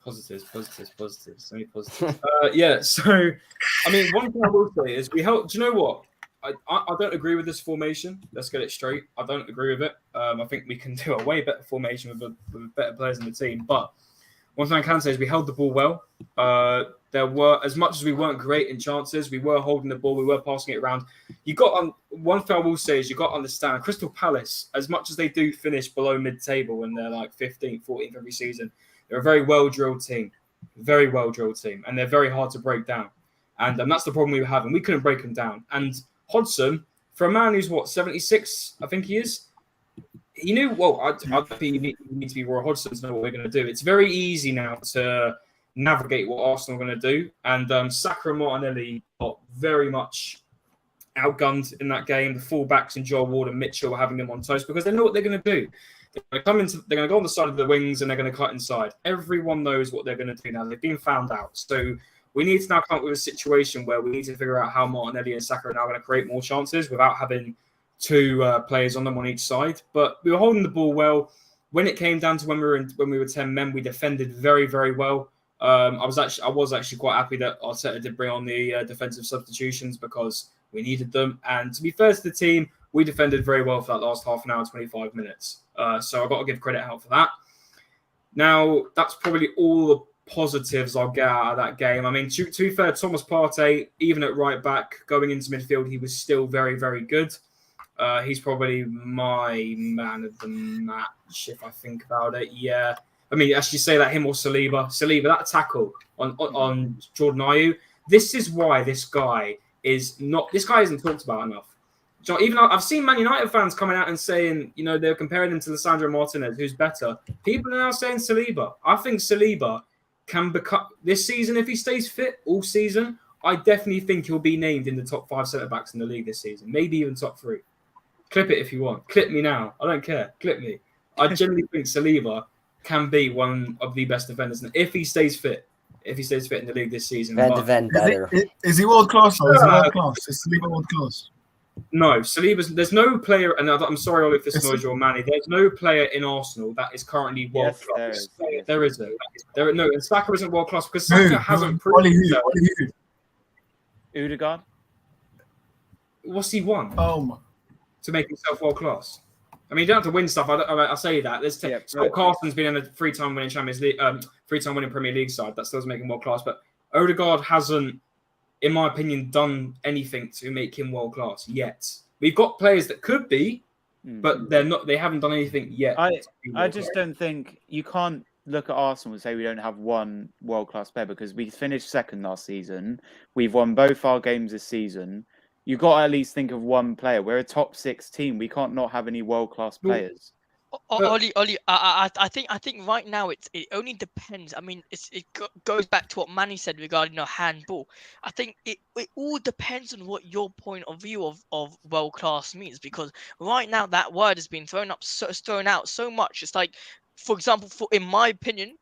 Positives. Only positives. So I mean, one thing I will say is we helped. Do you know what? I don't agree with this formation. Let's get it straight. I don't agree with it. I think we can do a way better formation with better players in the team. But one thing I can say is we held the ball well. There were, as much as we weren't great in chances, we were holding the ball, we were passing it around. One thing I will say is you got to understand, Crystal Palace, as much as they do finish below mid-table and they're like 15th, 14th every season, they're a very well-drilled team. Very well-drilled team. And they're very hard to break down. And that's the problem we were having. We couldn't break them down. And Hodgson, for a man who's, 76, I think he is, he knew, I think you need to be Roy Hodgson to know what we're going to do. It's very easy now to navigate what Arsenal are going to do. And Saka and Martinelli got very much outgunned in that game. The fullbacks and Joel Ward and Mitchell were having them on toast because they know what they're going to do. They're going to go on the side of the wings and they're going to cut inside. Everyone knows what they're going to do now. They've been found out. So we need to now come up with a situation where we need to figure out how Martinelli and Saka are now going to create more chances without having two players on them on each side. But we were holding the ball well. When it came down to when we were 10 men, we defended very, very well. I was actually quite happy that Arteta did bring on the defensive substitutions because we needed them. And to be fair to the team, we defended very well for that last half an hour, 25 minutes. So I've got to give credit out for that. Now, that's probably all the positives I'll get out of that game. I mean, to be fair, Thomas Partey, even at right back, going into midfield, he was still very, very good. He's probably my man of the match, if I think about it. Yeah. I mean, actually say that him or Saliba. Saliba, that tackle on Jordan Ayew. This is why this guy isn't talked about enough. So even I've seen Man United fans coming out and saying, they're comparing him to Lisandro Martinez, who's better. People are now saying Saliba. I think Saliba can become, this season, if he stays fit all season, I definitely think he'll be named in the top 5 centre-backs in the league this season. Maybe even top 3. Clip it if you want. Clip me now. I don't care. Clip me. I generally think Saliba can be one of the best defenders if he stays fit. If he stays fit in the league this season. Is he world class? Or is he world class? Is Saliba world class? No, there's no player, and I'm sorry, Ollie, if this annoys your Manny. There's no player in Arsenal that is currently world class. There isn't. No, and Saka isn't world class because Saka hasn't proven himself. Udegaard? What's he won? Oh my! To make himself world class. I mean, you don't have to win stuff. I say that. Scott Carson's been in a 3-time winning Champions League, 3-time winning Premier League side. That still doesn't make him world class. But Odegaard hasn't, in my opinion, done anything to make him world class yet. We've got players that could be, but they're not. They haven't done anything yet. I just don't think you can't look at Arsenal and say we don't have one world class player because we finished second last season. We've won both our games this season. you got to at least think of one player. We're a top 6 team. We can't not have any world-class players. Ollie, I think right now it only depends. I mean, goes back to what Manny said regarding handball. I think it all depends on what your point of view of world class means, because right now that word has been thrown out so much. It's like, for example, in my opinion,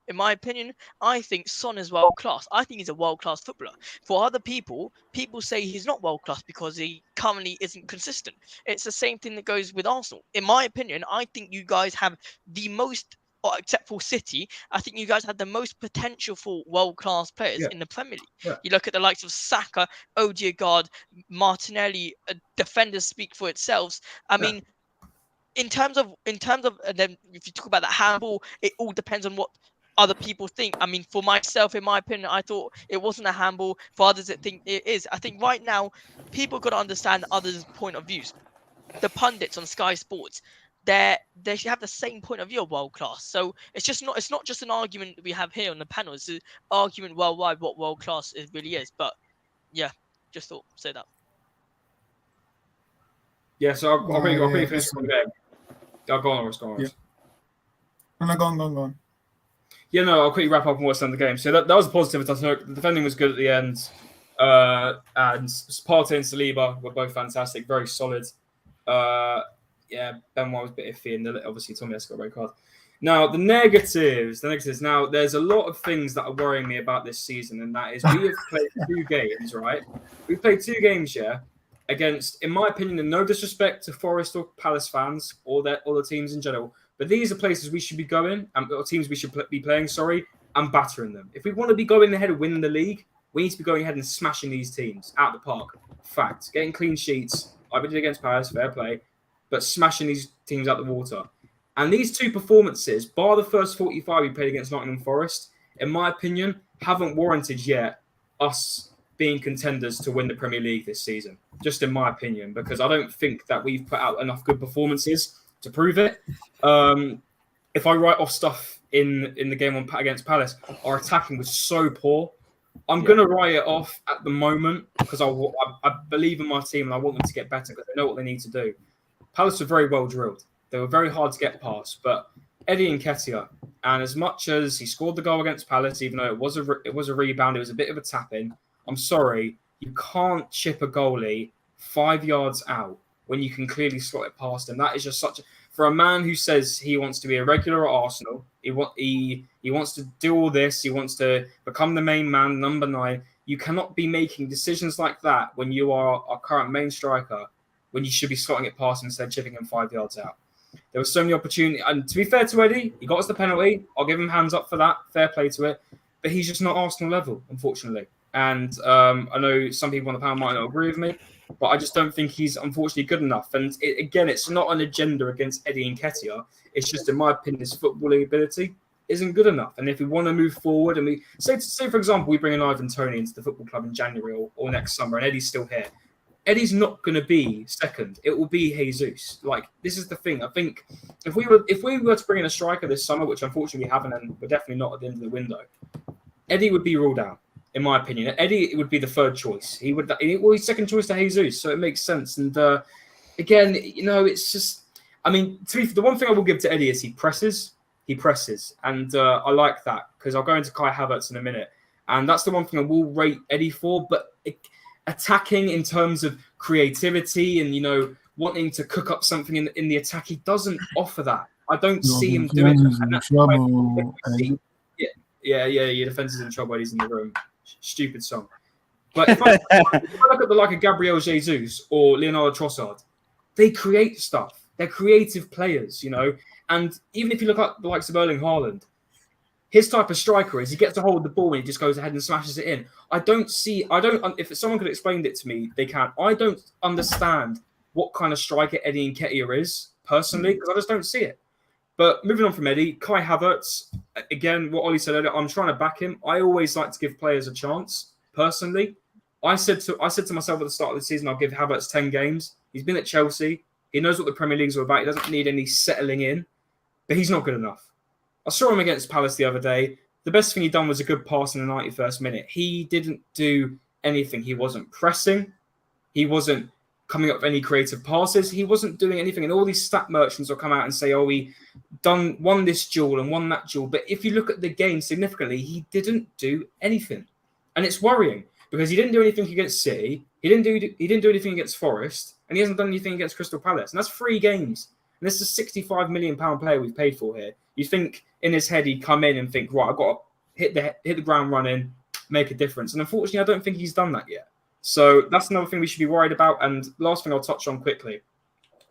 I think Son is world class. I think he's a world class footballer. For other people say he's not world class because he currently isn't consistent. It's the same thing that goes with Arsenal. In my opinion, I think you guys have the most, except for City, I think you guys have the most potential for world-class players in the Premier League. Yeah. You look at the likes of Saka, Odegaard, Martinelli. Defenders speak for itself. I mean, in terms of, and then if you talk about that handball, it all depends on what other people think. I mean, for myself, in my opinion, I thought it wasn't a handball. For others, that think it is. I think right now, people got to understand others' point of views. The pundits on Sky Sports, they should have the same point of view of world class. So it's not just an argument we have here on the panel. It's an argument worldwide what world class really is. But yeah, just thought say that. Yeah, so I'll quickly finish the game. Go on, Ross. Yeah. No, go on. Yeah, no, I'll quickly wrap up on what's done the game. So that was a positive. The defending was good at the end. And Partey and Saliba were both fantastic, very solid. Yeah, Ben White was a bit iffy, and obviously Tommy has got a red card. Now, the negatives. Now, there's a lot of things that are worrying me about this season, and that is we have played 2 games, right? We've played 2 games, against, in my opinion, and no disrespect to Forest or Palace fans or the teams in general, but these are places we should be going, or teams we should be playing, and battering them. If we want to be going ahead and winning the league, we need to be going ahead and smashing these teams out the park. Fact. Getting clean sheets, like we did against Palace, fair play, but smashing these teams out the water. And these 2 performances, bar the first 45 we played against Nottingham Forest, in my opinion, haven't warranted yet us being contenders to win the Premier League this season. Just in my opinion, because I don't think that we've put out enough good performances to prove it. If I write off stuff in the game against Palace, our attacking was so poor. I'm going to write it off at the moment because I believe in my team and I want them to get better because they know what they need to do. Palace were very well drilled. They were very hard to get past, but Eddie Nketiah, and as much as he scored the goal against Palace, even though it was a rebound, it was a bit of a tap-in, I'm sorry, you can't chip a goalie 5 yards out when you can clearly slot it past him. That is just for a man who says he wants to be a regular at Arsenal, he wants to do all this, he wants to become the main man, number 9. You cannot be making decisions like that when you are our current main striker, when you should be slotting it past him instead of chipping him 5 yards out. There were so many opportunities. And to be fair to Eddie, he got us the penalty. I'll give him hands up for that. Fair play to it. But he's just not Arsenal level, unfortunately. And I know some people on the panel might not agree with me, but I just don't think he's unfortunately good enough. And again, it's not an agenda against Eddie Nketiah. It's just, in my opinion, his footballing ability isn't good enough. And if we want to move forward, and we say for example, we bring in Ivan Toney into the football club in January or next summer, and Eddie's still here, Eddie's not going to be second. It will be Jesus. Like, this is the thing. I think if we were to bring in a striker this summer, which unfortunately we haven't, and we're definitely not at the end of the window, Eddie would be ruled out. In my opinion, Eddie would be the third choice. He's second choice to Jesus, so it makes sense. And again, it's just, I mean, the one thing I will give to Eddie is he presses, and I like that because I'll go into Kai Havertz in a minute, and that's the one thing I will rate Eddie for. But attacking in terms of creativity and wanting to cook up something in the attack, he doesn't offer that. I don't see him doing that. Yeah, your defense is in trouble. He's in the room. Stupid song. But if I look at the like of Gabriel Jesus or Leonardo Trossard, they create stuff. They're creative players, And even if you look at the likes of Erling Haaland, his type of striker is he gets a hold of the ball and he just goes ahead and smashes it in. If someone could explain it to me, they can. I don't understand what kind of striker Eddie Nketiah is personally because I just don't see it. But moving on from Eddie, Kai Havertz, again, what Ollie said earlier, I'm trying to back him. I always like to give players a chance, personally. I said to myself at the start of the season, I'll give Havertz 10 games. He's been at Chelsea. He knows what the Premier League's all about. He doesn't need any settling in, but he's not good enough. I saw him against Palace the other day. The best thing he done was a good pass in the 91st minute. He didn't do anything. He wasn't pressing. He wasn't coming up with any creative passes. He wasn't doing anything. And all these stat merchants will come out and say, oh, we won this duel and won that duel. But if you look at the game significantly, he didn't do anything. And it's worrying because he didn't do anything against City. He didn't do anything against Forest. And he hasn't done anything against Crystal Palace. And that's 3 games. And this is a £65 million player we've paid for here. You think in his head he'd come in and think, right, I've got to hit the ground running, make a difference. And unfortunately, I don't think he's done that yet. So that's another thing we should be worried about. And last thing I'll touch on quickly.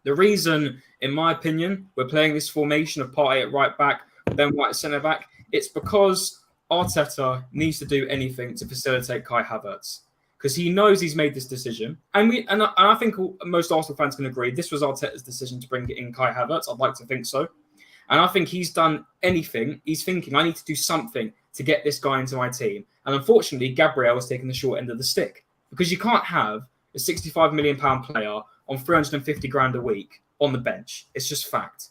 The reason, in my opinion, we're playing this formation of Partey at right back, then White at centre back, it's because Arteta needs to do anything to facilitate Kai Havertz. Because he knows he's made this decision. And I think most Arsenal fans can agree this was Arteta's decision to bring in Kai Havertz. I'd like to think so. And I think he's done anything. He's thinking, I need to do something to get this guy into my team. And unfortunately, Gabriel has taken the short end of the stick. Because you can't have a £65 million player on 350 grand a week on the bench. It's just fact.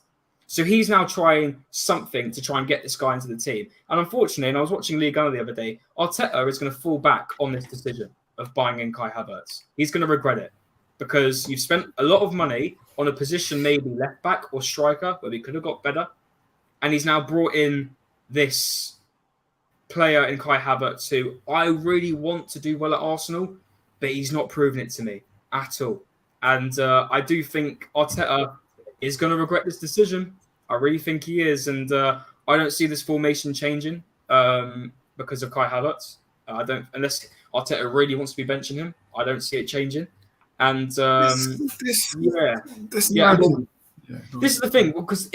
So he's now trying something to try and get this guy into the team. And unfortunately, and I was watching Ligue 1 the other day, Arteta is going to fall back on this decision of buying in Kai Havertz. He's going to regret it because you've spent a lot of money on a position maybe left back or striker where we could have got better. And he's now brought in this player in Kai Havertz who I really want to do well at Arsenal, but he's not proven it to me at all. And I do think Arteta is going to regret this decision. I really think he is. And I don't see this formation changing because of Kai Havertz. Unless Arteta really wants to be benching him, I don't see it changing. And this is the thing, because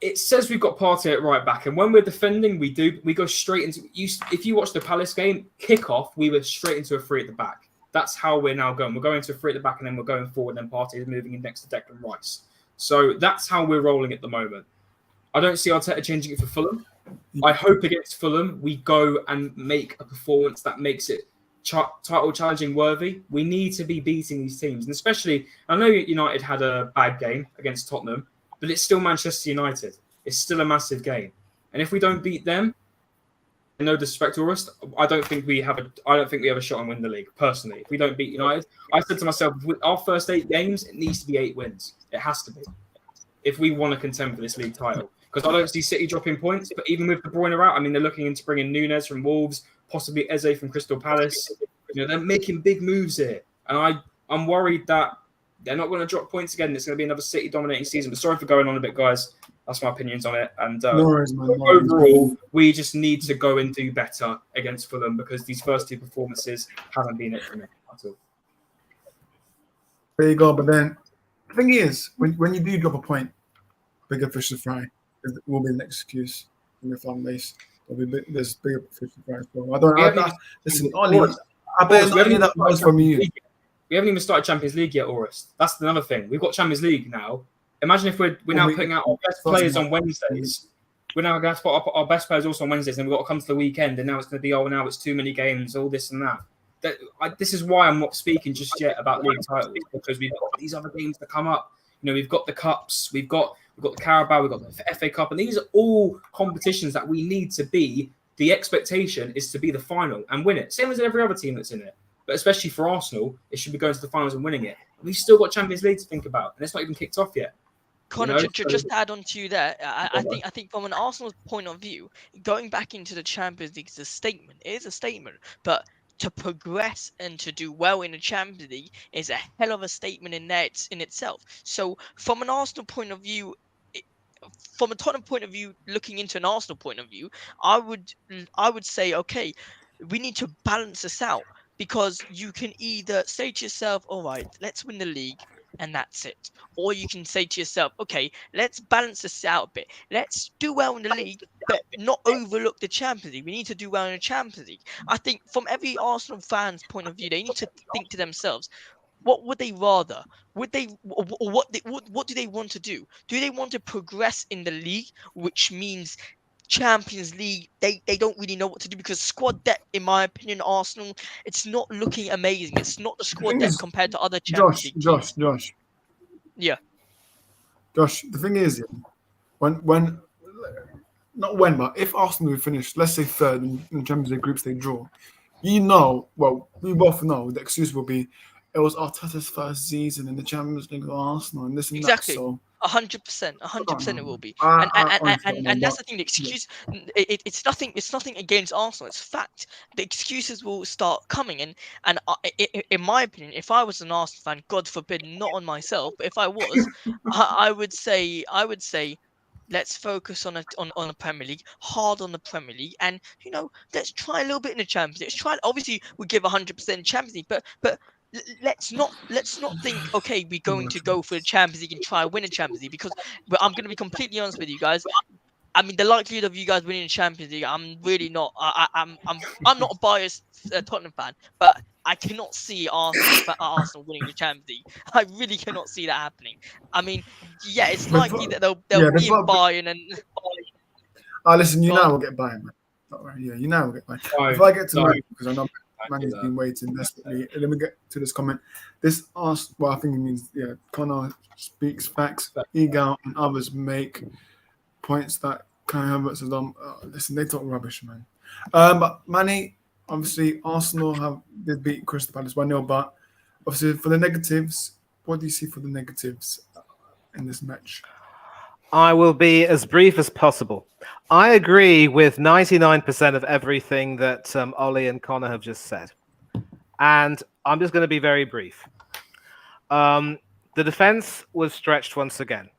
it says we've got Partey at right back, and when we're defending, we go straight into. If you watch the Palace game, kickoff, we were straight into a 3 at the back. That's how we're now going. We're going to a 3 at the back, and then we're going forward. And then Partey is moving in next to Declan Rice. So that's how we're rolling at the moment. I don't see Arteta changing it for Fulham. I hope against Fulham we go and make a performance that makes it title challenging worthy. We need to be beating these teams, and especially I know United had a bad game against Tottenham, but it's still Manchester United. It's still a massive game, and if we don't beat them, no disrespect to us, I don't think we have a shot and win the league. Personally, if we don't beat United, I said to myself, with our first 8 games, it needs to be 8 wins. It has to be if we want to contend for this league title. Because I don't see City dropping points, but even with De Bruyne out, I mean, they're looking into bringing Nunes from Wolves, possibly Eze from Crystal Palace. They're making big moves here, and I'm worried that they're not going to drop points again. It's going to be another City dominating season. But sorry for going on a bit, guys. That's my opinions on it. And overall, we just need to go and do better against Fulham because these first 2 performances haven't been it for me at all. There you go. But then the thing is, when you do drop a point, bigger fish to fry. It will be an excuse from your fan base. There's bigger fish to fry. So I don't. Listen, Ollie, I bet that was from you. We haven't even started Champions League yet, Orist. That's another thing. We've got Champions League now. Imagine if we're now putting out our best players on Wednesdays. We're now going to put up our best players also on Wednesdays, and we've got to come to the weekend, and now it's going to be, now it's too many games, all this and that. This is why I'm not speaking just yet about league titles, because we've got these other games to come up. We've got the cups, we've got the Carabao, we've got the FA Cup, and these are all competitions that we need to be. The expectation is to be the final and win it. Same as every other team that's in it. But especially for Arsenal, it should be going to the finals and winning it. We've still got Champions League to think about, and it's not even kicked off yet. Connor, just to add on to you there, I think from an Arsenal point of view, going back into the Champions League is a statement. It is a statement, but to progress and to do well in the Champions League is a hell of a statement in itself. So from an Arsenal point of view, from a Tottenham point of view, looking into an Arsenal point of view, I would say, okay, we need to balance this out, because you can either say to yourself, all right, let's win the league and that's it. Or you can say to yourself, okay, let's balance this out a bit. Let's do well in the league, but not overlook the Champions League. We need to do well in the Champions League. I think from every Arsenal fan's point of view, they need to think to themselves, what would they rather? What do they want to do? Do they want to progress in the league, which means Champions League, they don't really know what to do, because squad depth, in my opinion, Arsenal, it's not looking amazing. It's not the squad depth compared to other Champions League teams. Josh. Yeah. Josh, the thing is, but if Arsenal finish, let's say 3rd in Champions League group stage draw, we both know the excuse will be, it was Arteta's first season in the Champions League with Arsenal and this and Exactly. that. So 100% it will be. I honestly don't And know, that's the thing. The excuse, it's nothing. It's nothing against Arsenal. It's fact. The excuses will start coming, and in my opinion, if I was an Arsenal fan, God forbid, not on myself, but if I was, I would say, let's focus on a Premier League, hard on the Premier League, and let's try a little bit in the Champions League. Let's try. Obviously, we give 100% Champions League, but let's not think, okay, we're going to go for the Champions League and try win a Champions League, because I'm going to be completely honest with you guys. I mean, the likelihood of you guys winning the Champions League, I'm really not. I'm not a biased Tottenham fan, but I cannot see Arsenal winning the Champions League. I really cannot see that happening. I mean, yeah, it's likely that they'll be in Bayern and. Listen, you Go know on. we'll get Bayern, man. Not right, yeah, you know we'll get Bayern. No, If I get to no. Man, because I know Manny's been waiting desperately. Let me get to this comment. This asks, well, I think it means, Connor speaks facts. Egal and others make points that Kai Havertz has done. Listen, they talk rubbish, man. But Manny, obviously, Arsenal did beat Crystal Palace 1-0, but obviously for the negatives, what do you see for the negatives in this match? I will be as brief as possible. I agree with 99% of everything that Ollie and Connor have just said. And I'm just going to be very brief. The defense was stretched once again.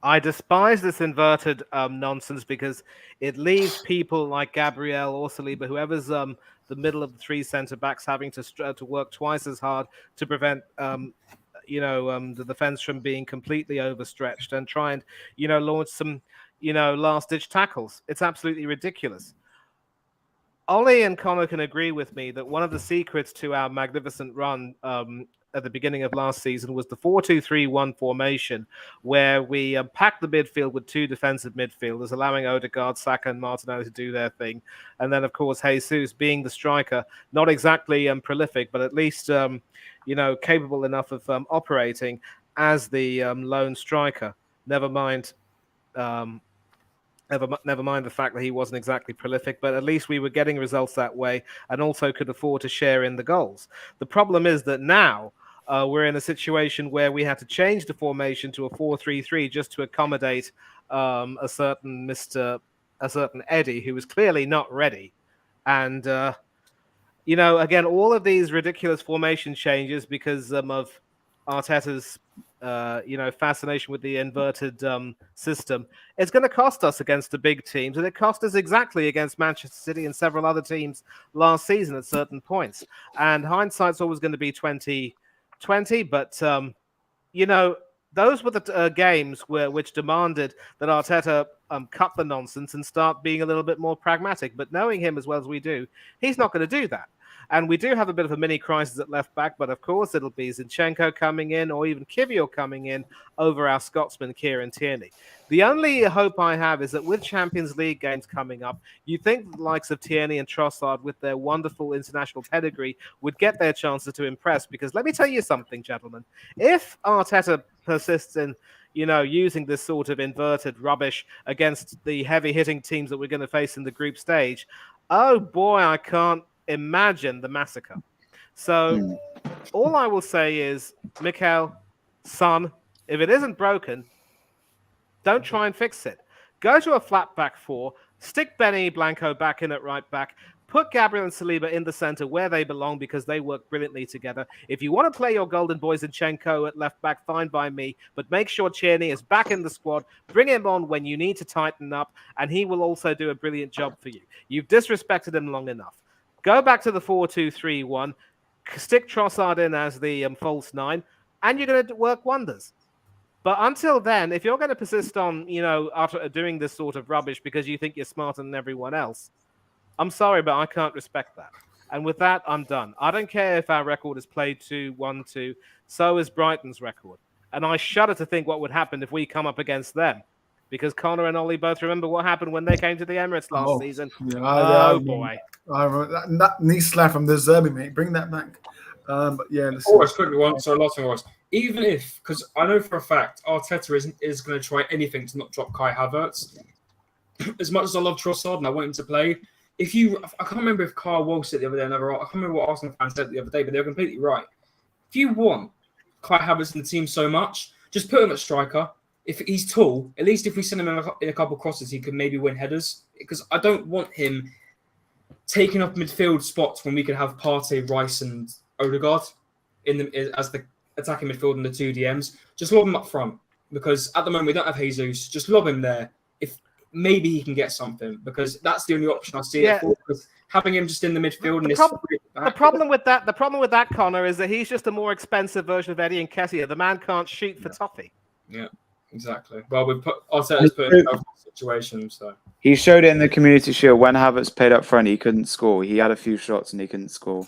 I despise this inverted nonsense because it leaves people like Gabriel or Saliba, whoever's the middle of the three centre-backs, having to work twice as hard to prevent the defense from being completely overstretched and try and, launch some, last-ditch tackles. It's absolutely ridiculous. Ollie and Connor can agree with me that one of the secrets to our magnificent run at the beginning of last season was the 4-2-3-1 formation, where we packed the midfield with two defensive midfielders, allowing Odegaard, Saka, and Martinelli to do their thing. And then, of course, Jesus being the striker, not exactly prolific, but at least capable enough of operating as the lone striker. Never mind the fact that he wasn't exactly prolific, but at least we were getting results that way and also could afford to share in the goals. The problem is that now we're in a situation where we had to change the formation to a 4-3-3 just to accommodate a certain Eddie, who was clearly not ready. And, again, all of these ridiculous formation changes because of Arteta's fascination with the inverted system. It's going to cost us against the big teams, and it cost us exactly against Manchester City and several other teams last season at certain points. And hindsight's always going to be 20/20, but those were the games which demanded that Arteta cut the nonsense and start being a little bit more pragmatic. But knowing him as well as we do, he's not going to do that. And we do have a bit of a mini crisis at left back, but of course it'll be Zinchenko coming in or even Kivior coming in over our Scotsman Kieran Tierney. The only hope I have is that with Champions League games coming up, you think the likes of Tierney and Trossard with their wonderful international pedigree would get their chances to impress. Because let me tell you something, gentlemen. If Arteta persists in using this sort of inverted rubbish against the heavy-hitting teams that we're going to face in the group stage, oh boy, I can't imagine the massacre. So all I will say is, Mikel, son, if it isn't broken, don't try and fix it. Go to a flat back four, stick Benny Blanco back in at right back, put Gabriel and Saliba in the center where they belong because they work brilliantly together. If you want to play your golden boy Zinchenko at left back, fine by me, but make sure Tierney is back in the squad. Bring him on when you need to tighten up, and he will also do a brilliant job for you. You've disrespected him long enough. Go back to the 4-2-3-1, stick Trossard in as the false nine, and you're going to work wonders. But until then, if you're going to persist on, after doing this sort of rubbish because you think you're smarter than everyone else, I'm sorry, but I can't respect that. And with that, I'm done. I don't care if our record is played 2-1-2. So is Brighton's record. And I shudder to think what would happen if we come up against them. Because Connor and Ollie both remember what happened when they came to the Emirates last season. Yeah, boy. That knee slap from the Zerbi, mate. Bring that back. But yeah. Always quickly one. So last thing was, even if, because I know for a fact Arteta is going to try anything to not drop Kai Havertz. As much as I love Trossard and I want him to play, I can't remember if Carl Walsh said the other day, I can't remember what Arsenal fans said the other day, but they were completely right. if you want Kai Havertz in the team so much, just put him at striker. If he's tall, at least if we send him in a couple of crosses, he could maybe win headers. Because I don't want him taking up midfield spots when we could have Partey, Rice, and Odegaard as the attacking midfield and the two DMs. Just lob him up front. Because at the moment we don't have Jesus. Just lob him there. If maybe he can get something, because that's the only option I see it for. Because having him just in the midfield the problem with that, Connor, is that he's just a more expensive version of Eddie Nketiah. The man can't shoot for toffee. Yeah, exactly. Well, we've Arteta's put himself in a situation, so He showed it in the Community Shield when Havertz played up front. He couldn't score. He had a few shots and he couldn't score.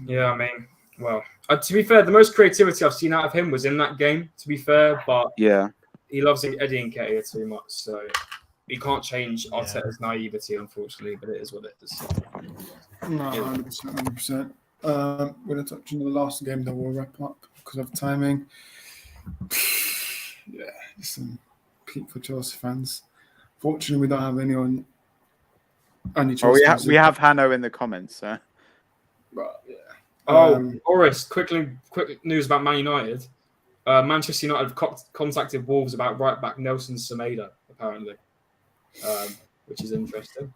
yeah, I mean, well, to be fair, the most creativity I've seen out of him was in that game. To be fair, but Yeah, he loves Eddie Nketiah too much, so you can't change Arteta's naivety, unfortunately. But it is what it is. No, 100%. We're going to touch on the last game, then we'll wrap up because of timing. Yeah, listen, peak for Chelsea fans. Fortunately, we don't have anyone. we have Hanno in the comments. So. But, yeah. Boris, quick news about Man United. Manchester United have contacted Wolves about right back Nelson Semedo, apparently, which is interesting.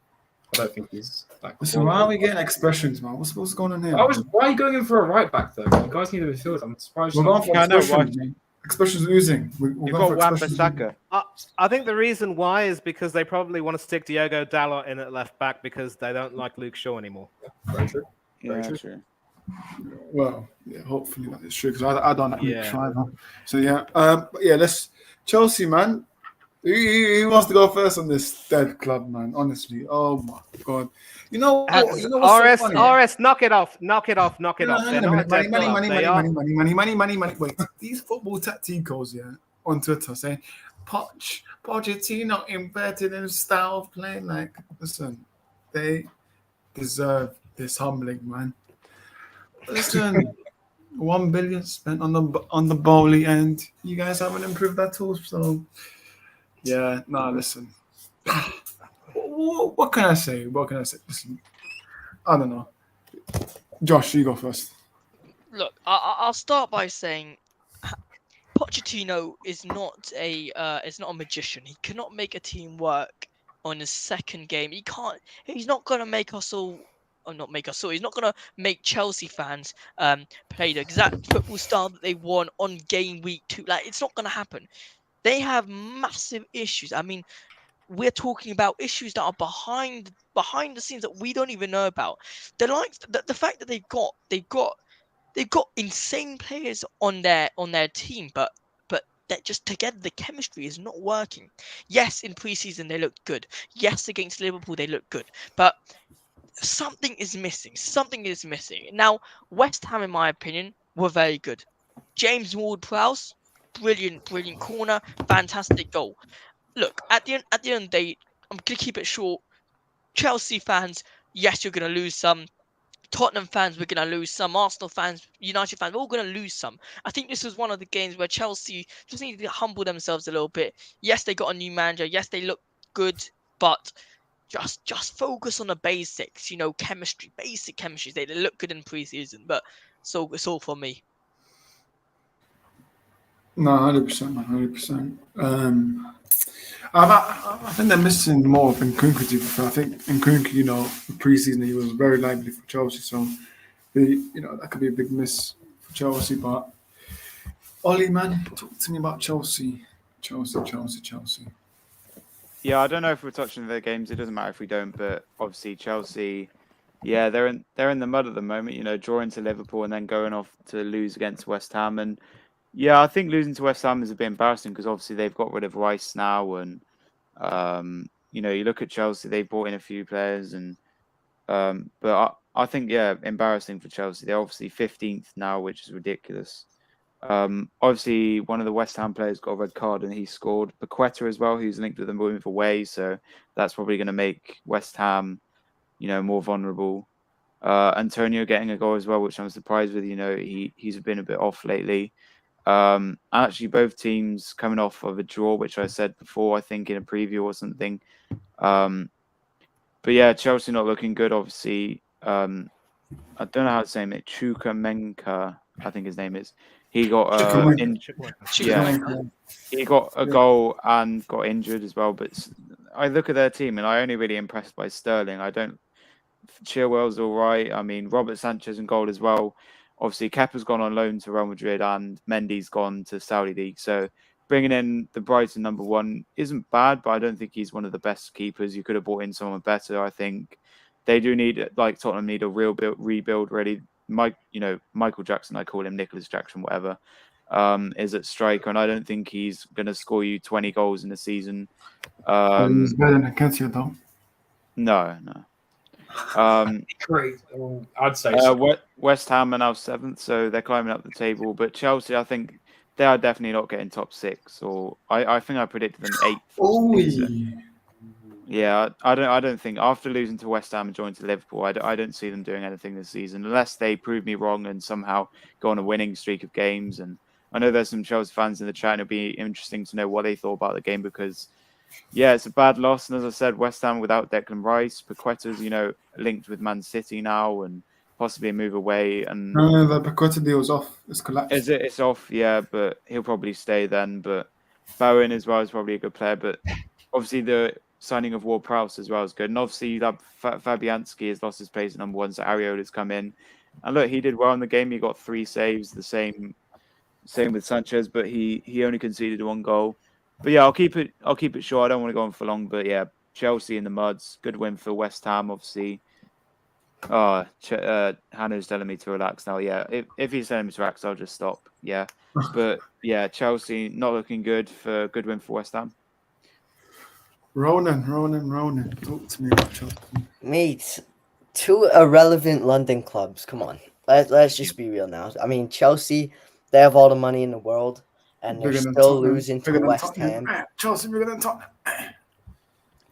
I don't think he's that. So why are we getting expressions, man? What's going on here? Why are you going in for a right back though? You guys need a midfield. I'm surprised. We're going for expressions. Expressions losing. You've got Wan-Bissaka. I think the reason why is because they probably want to stick Diogo Dalot in at left back because they don't like Luke Shaw anymore. Very true. Yeah, true. Well, yeah, hopefully that is true because I don't like Luke Shaw either. So yeah, let's Chelsea, man. Who wants to go first on this dead club, man? Honestly, oh my god. You know what's RS, so funny? RS, knock it off. Money. Wait, these football tacticos, on Twitter saying Pochettino inverted his style of playing. Like, listen, they deserve this humbling, man. Listen, 1 billion spent on the Bowley end. You guys haven't improved at all, so. Yeah, listen. What can I say? Listen, I don't know. Josh, you go first. Look, I'll start by saying Pochettino is not a magician. He cannot make a team work on his second game. He's not gonna make us all. Or not make us all. He's not gonna make Chelsea fans play the exact football style that they want on game week 2. Like, it's not gonna happen. They have massive issues. I mean, we're talking about issues that are behind the scenes that we don't even know about. The fact that they've got insane players on their team, but they're just together. The chemistry is not working. Yes, in preseason they looked good. Yes, against Liverpool they looked good, but something is missing. Now, West Ham, in my opinion, were very good. James Ward-Prowse. Brilliant corner, fantastic goal. Look, at the end of the day, I'm gonna keep it short. Chelsea fans, yes, you're gonna lose some. Tottenham fans, we're gonna lose some. Arsenal fans, United fans, we're all gonna lose some. I think this was one of the games where Chelsea just needed to humble themselves a little bit. Yes, they got a new manager. Yes, they look good, but just focus on the basics. Chemistry, basic chemistry. They look good in preseason, but it's all for me. No, 100%. I think they're missing more of Nkunku. To be fair, I think Nkunku, preseason he was very lively for Chelsea, so that could be a big miss for Chelsea. But Ollie, man, talk to me about Chelsea. Yeah, I don't know if we're touching their games. It doesn't matter if we don't, but obviously Chelsea. Yeah, they're in the mud at the moment. Drawing to Liverpool and then going off to lose against West Ham. And yeah, I think losing to West Ham is a bit embarrassing because obviously they've got rid of Rice now, and you look at Chelsea, they brought in a few players, and but I think embarrassing for Chelsea. They're obviously 15th now, which is ridiculous. Obviously one of the West Ham players got a red card and he scored. Paqueta as well, who's linked with the move away, so that's probably going to make West Ham, more vulnerable. Antonio getting a goal as well, which I'm surprised with. He's been a bit off lately. Actually, both teams coming off of a draw, which I said before, I think in a preview or something. But yeah, Chelsea not looking good. Obviously, I don't know how to say it. Chukwuemeka. I think his name is. He got Chicken he got a goal and got injured as well. But I look at their team and I only really impressed by Sterling. I don't. Chilwell's all right. I mean, Robert Sanchez in goal as well. Obviously, Kepa's gone on loan to Real Madrid and Mendy's gone to Saudi League. So bringing in the Brighton number 1 isn't bad, but I don't think he's one of the best keepers. You could have brought in someone better. I think they do need, like Tottenham need a real rebuild. Really, Michael Jackson, I call him Nicholas Jackson, whatever, is at striker, and I don't think he's going to score you 20 goals in a season. He's better than Nketiah, though. No. Great. I'd say so. West Ham are now 7th, so they're climbing up the table. But Chelsea, I think they are definitely not getting top 6, or I think I predicted them 8th. Oh, yeah, I don't think after losing to West Ham and joining to Liverpool, I don't see them doing anything this season unless they prove me wrong and somehow go on a winning streak of games. And I know there's some Chelsea fans in the chat, and it'll be interesting to know what they thought about the game because, yeah, it's a bad loss. And as I said, West Ham without Declan Rice, Paqueta's linked with Man City now and possibly a move away. And no, the Paqueta deal is off. It's collapsed. It's off, yeah, but he'll probably stay then. But Bowen as well is probably a good player. But obviously the signing of Ward-Prowse as well is good. And obviously you have Fabianski has lost his place at number 1, so Ariola's come in. And look, he did well in the game. He got 3 saves, the same with Sanchez, but he only conceded 1 goal. But yeah, I'll keep it short. I don't want to go on for long, but yeah, Chelsea in the muds. Good win for West Ham, obviously. Oh, Hanno's telling me to relax now. Yeah, if he's telling me to relax, I'll just stop. Yeah, but yeah, Chelsea not looking good for good win for West Ham. Ronan, talk to me about Chelsea. Mate, 2 irrelevant London clubs. Come on, let's just be real now. I mean, Chelsea, they have all the money in the world, and they're still losing to West Ham. Chelsea bigger than Tottenham.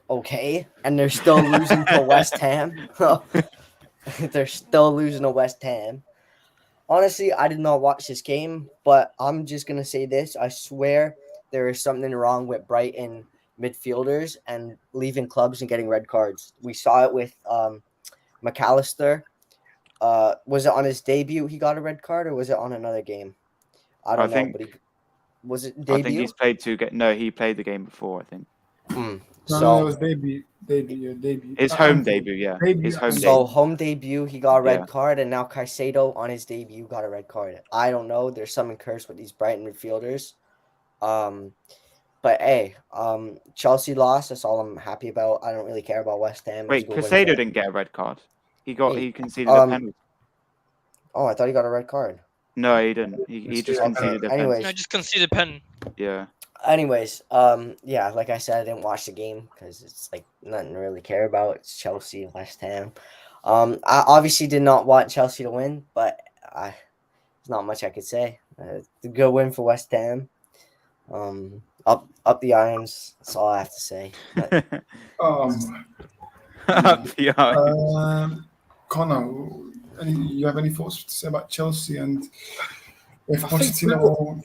Okay, and they're still losing to West Ham. They're still losing to West Ham. Honestly, I did not watch this game, but I'm just going to say this. I swear there is something wrong with Brighton midfielders and leaving clubs and getting red cards. We saw it with McAllister. Was it on his debut he got a red card, or was it on another game? I don't know. But was it debut? I think he's played 2 games. No, he played the game before, I think. No, it was debut. His home debut, yeah. Home debut, he got a red card, and now Caicedo on his debut got a red card. I don't know. There's something cursed with these Brighton midfielders. But hey, Chelsea lost. That's all I'm happy about. I don't really care about West Ham. Wait, Caicedo didn't get a red card. He conceded a penalty. Oh, I thought he got a red card. No, he didn't. He just conceded a penalty. No, just conceded a pen. Yeah. Anyways, yeah, like I said, I didn't watch the game because it's like nothing to really care about. It's Chelsea, West Ham. I obviously did not want Chelsea to win, but there's not much I could say. It's a good win for West Ham. Up the irons. That's all I have to say. Up the irons. Connor, you have any thoughts to say about Chelsea and if Pochettino?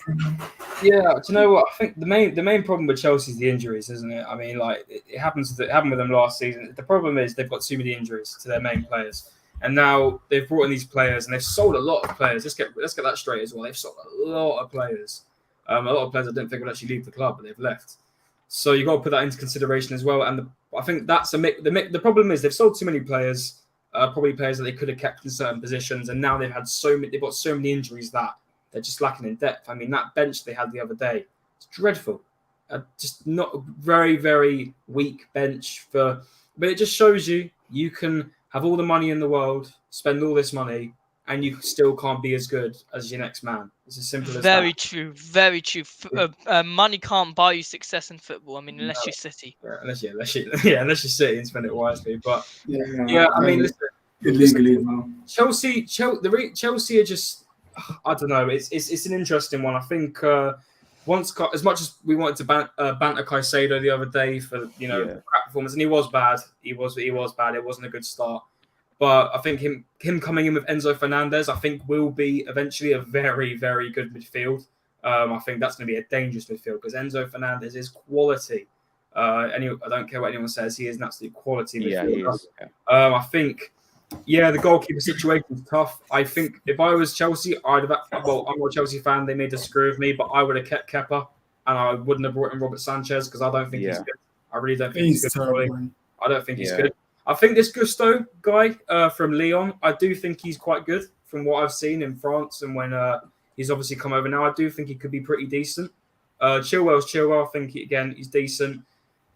Yeah, do you know what? I think the main problem with Chelsea is the injuries, isn't it? I mean, like it happened with them last season. The problem is they've got too many injuries to their main players, and now they've brought in these players and they've sold a lot of players. Let's get that straight as well. They've sold a lot of players. A lot of players I didn't think would actually leave the club, but they've left. So you got to put that into consideration as well. And I think that's the problem is they've sold too many players, probably players that they could have kept in certain positions, and now they've got so many injuries that they're just lacking in depth. I mean, that bench they had the other day, it's dreadful. Just not a very, very weak bench but it just shows you can have all the money in the world, spend all this money, and you still can't be as good as your next man. It's as simple as very that. True, very true. Money can't buy you success in football. I mean, unless you're City. Yeah, unless you're City and spend it wisely. But yeah, I mean, listen, Chelsea are just, I don't know. It's an interesting one. I think as much as we wanted to banter Caicedo the other day for crap performance, and he was bad. He was bad. It wasn't a good start. But I think him coming in with Enzo Fernandez, I think will be eventually a very, very good midfield. I think that's going to be a dangerous midfield because Enzo Fernandez is quality. I don't care what anyone says, he is an absolute quality midfielder. Yeah, he is. I think Yeah, the goalkeeper situation is tough. I think if I was Chelsea, I'd have. Well, I'm not a Chelsea fan. They may disagree with me, but I would have kept Kepa, and I wouldn't have brought in Robert Sanchez because I don't think he's Yeah. good. I really don't think he's He's good. terrible, man. I don't think he's Yeah. good. I think this Gusto guy from Lyon, I do think he's quite good from what I've seen in France and when he's obviously come over now. I do think he could be pretty decent. Chilwell's Chilwell. I think he's decent.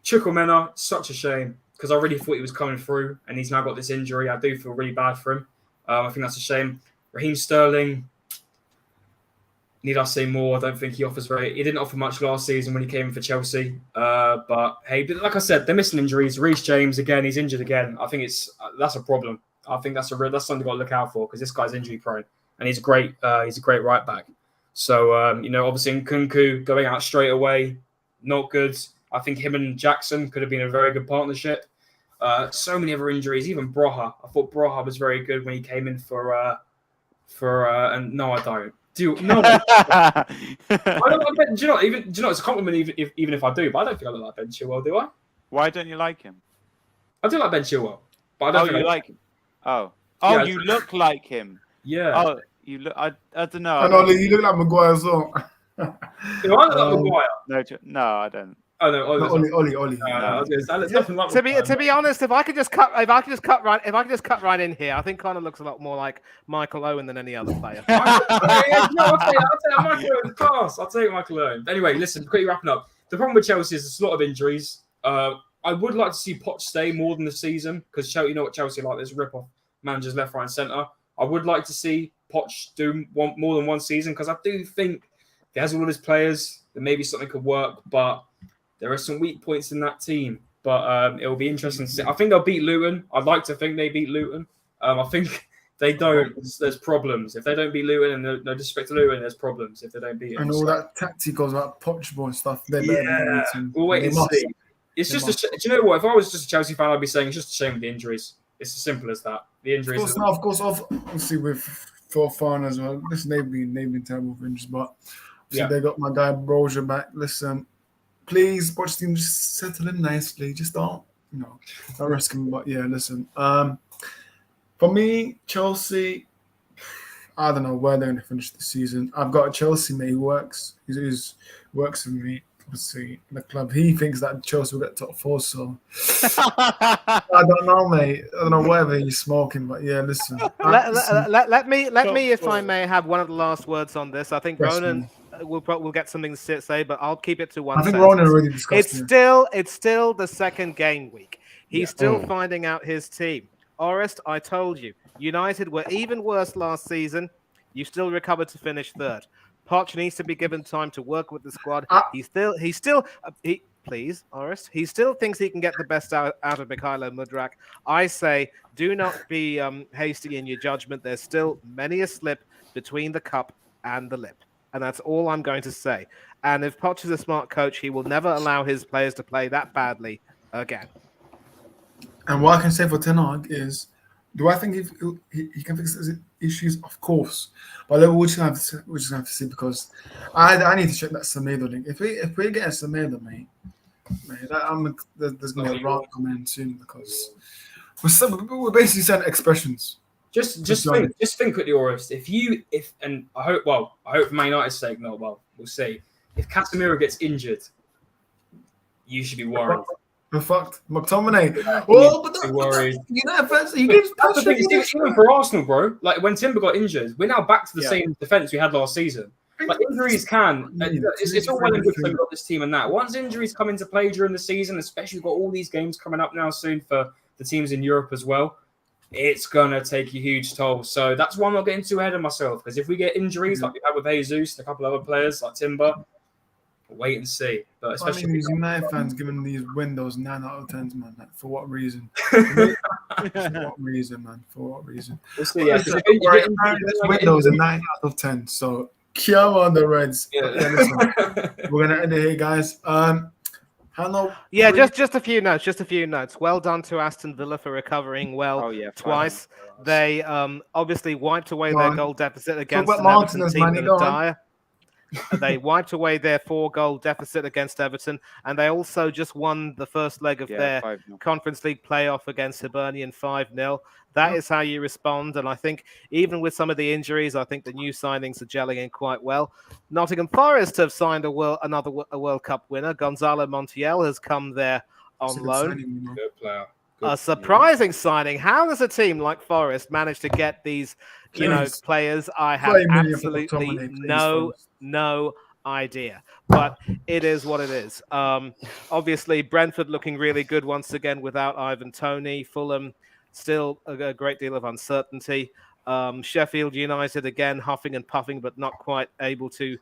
Chukwuemeka, such a shame because I really thought he was coming through and he's now got this injury. I do feel really bad for him. I think that's a shame. Raheem Sterling, need I say more? I don't think he offers very. He didn't offer much last season when he came in for Chelsea. But hey, like I said, they're missing injuries. Reece James again, he's injured again. I think that's a problem. I think that's something we've got to look out for because this guy's injury prone and he's great. He's a great right back. So obviously Nkunku going out straight away, not good. I think him and Jackson could have been a very good partnership. So many other injuries, even Broha. I thought Broha was very good when he came in and no, I don't. I don't. Do you know? It's a compliment, even if I do, but I don't think I look like Ben Chilwell, do I? Why don't you like him? I do like Ben Chilwell, but I don't. Oh, think you like him? Oh, Yeah, you look like him. Yeah. Oh, you look. I don't know. And Ollie, you look like Maguire as well. Do I look like Maguire? No, I don't. Oh no, No, Ollie. To be honest, if I could just cut right in here, I think Connor looks a lot more like Michael Owen than any other player. I'll take Michael Owen class. I'll take Michael Owen. Anyway, listen, quickly wrapping up. The problem with Chelsea is there's a lot of injuries. I would like to see Poch stay more than the season because you know what Chelsea like. There's rip off managers left, right, and centre. I would like to see Poch do more than one season because I do think if he has all his players, then maybe something could work. But there are some weak points in that team. But it will be interesting to see. I think they'll beat Luton. I'd like to think they beat Luton. I think they don't. There's problems. If they don't beat Luton, and no disrespect to Luton, there's problems if they don't beat them. And all that tacticals about Poch and stuff. They're better than Luton. We'll wait They and must. see. It's just do you know what? If I was just a Chelsea fan, I'd be saying it's just a shame with the injuries. It's as simple as that. The injuries. Of course, obviously with for fun as well. Listen, they've been terrible for injuries, but they got my guy Brozier back. Listen, please, watch the team just settle in nicely. Just don't risk him. But yeah, listen. For me, Chelsea, I don't know where they're going to finish the season. I've got a Chelsea mate who works. He works with me. Obviously, in the club. He thinks that Chelsea will get top 4. So I don't know, mate. I don't know whatever he's smoking, but yeah, listen. Let me, if I may, have one of the last words on this. I think Ronan will get something to say, but I'll keep it to one. I think sentence. Ronan already discussed It's still the second game week. He's still finding out his team. Orest, I told you, United were even worse last season. You still recovered to finish third. Poch needs to be given time to work with the squad. He still, please, Orest. He still thinks he can get the best out of Mikhailo Mudryk. I say, do not be hasty in your judgment. There's still many a slip between the cup and the lip, and that's all I'm going to say. And if Poch is a smart coach, he will never allow his players to play that badly again. And what I can say for Ten Hag is, do I think he can fix his issues? Of course. But we're just going to have to see because I need to check that Semedo link. If we get a Semedo, mate, there's going to be a round coming in soon because we're basically saying expressions. Just think quickly, Orest. And I hope for Man United's sake, we'll see. If Casemiro gets injured, you should be worried. We're fucked. McTominay. Worried. That's the thing. Even for Arsenal, bro. Like when Timber got injured, we're now back to the same defense we had last season. Like injuries it's all well and good for this team and that. Once injuries come into play during the season, especially we've got all these games coming up now soon for the teams in Europe as well, it's gonna take a huge toll. So that's why I'm not getting too ahead of myself. Because if we get injuries like we had with Jesus and a couple of other players like Timber, wait and see. But especially these United fans giving these windows 9 out of 10s, man. Like, for what reason? For what reason, man? For what reason? We'll see. This windows are 9 out of 10. So come on, the Reds. Yeah. Listen, we're gonna end it here, guys. Just a few notes. Well done to Aston Villa for recovering well twice. They obviously wiped away their goal deficit against an Everton team that are dire. They wiped away their 4-goal deficit against Everton, and they also just won the first leg of their 5-0. Conference League playoff against Hibernian 5-0. That is how you respond. And I think even with some of the injuries, I think the new signings are gelling in quite well. Nottingham Forest have signed a World Cup winner. Gonzalo Montiel has come there It's a on good loan. signing, you know. Good player. A surprising signing. How does a team like Forest manage to get these, Please. players? I have 30 million for absolutely McTominay, please, no Forest. idea. But it is what it is. Obviously, Brentford looking really good once again without Ivan Toney. Fulham still a great deal of uncertainty. Sheffield United again huffing and puffing, but not quite able to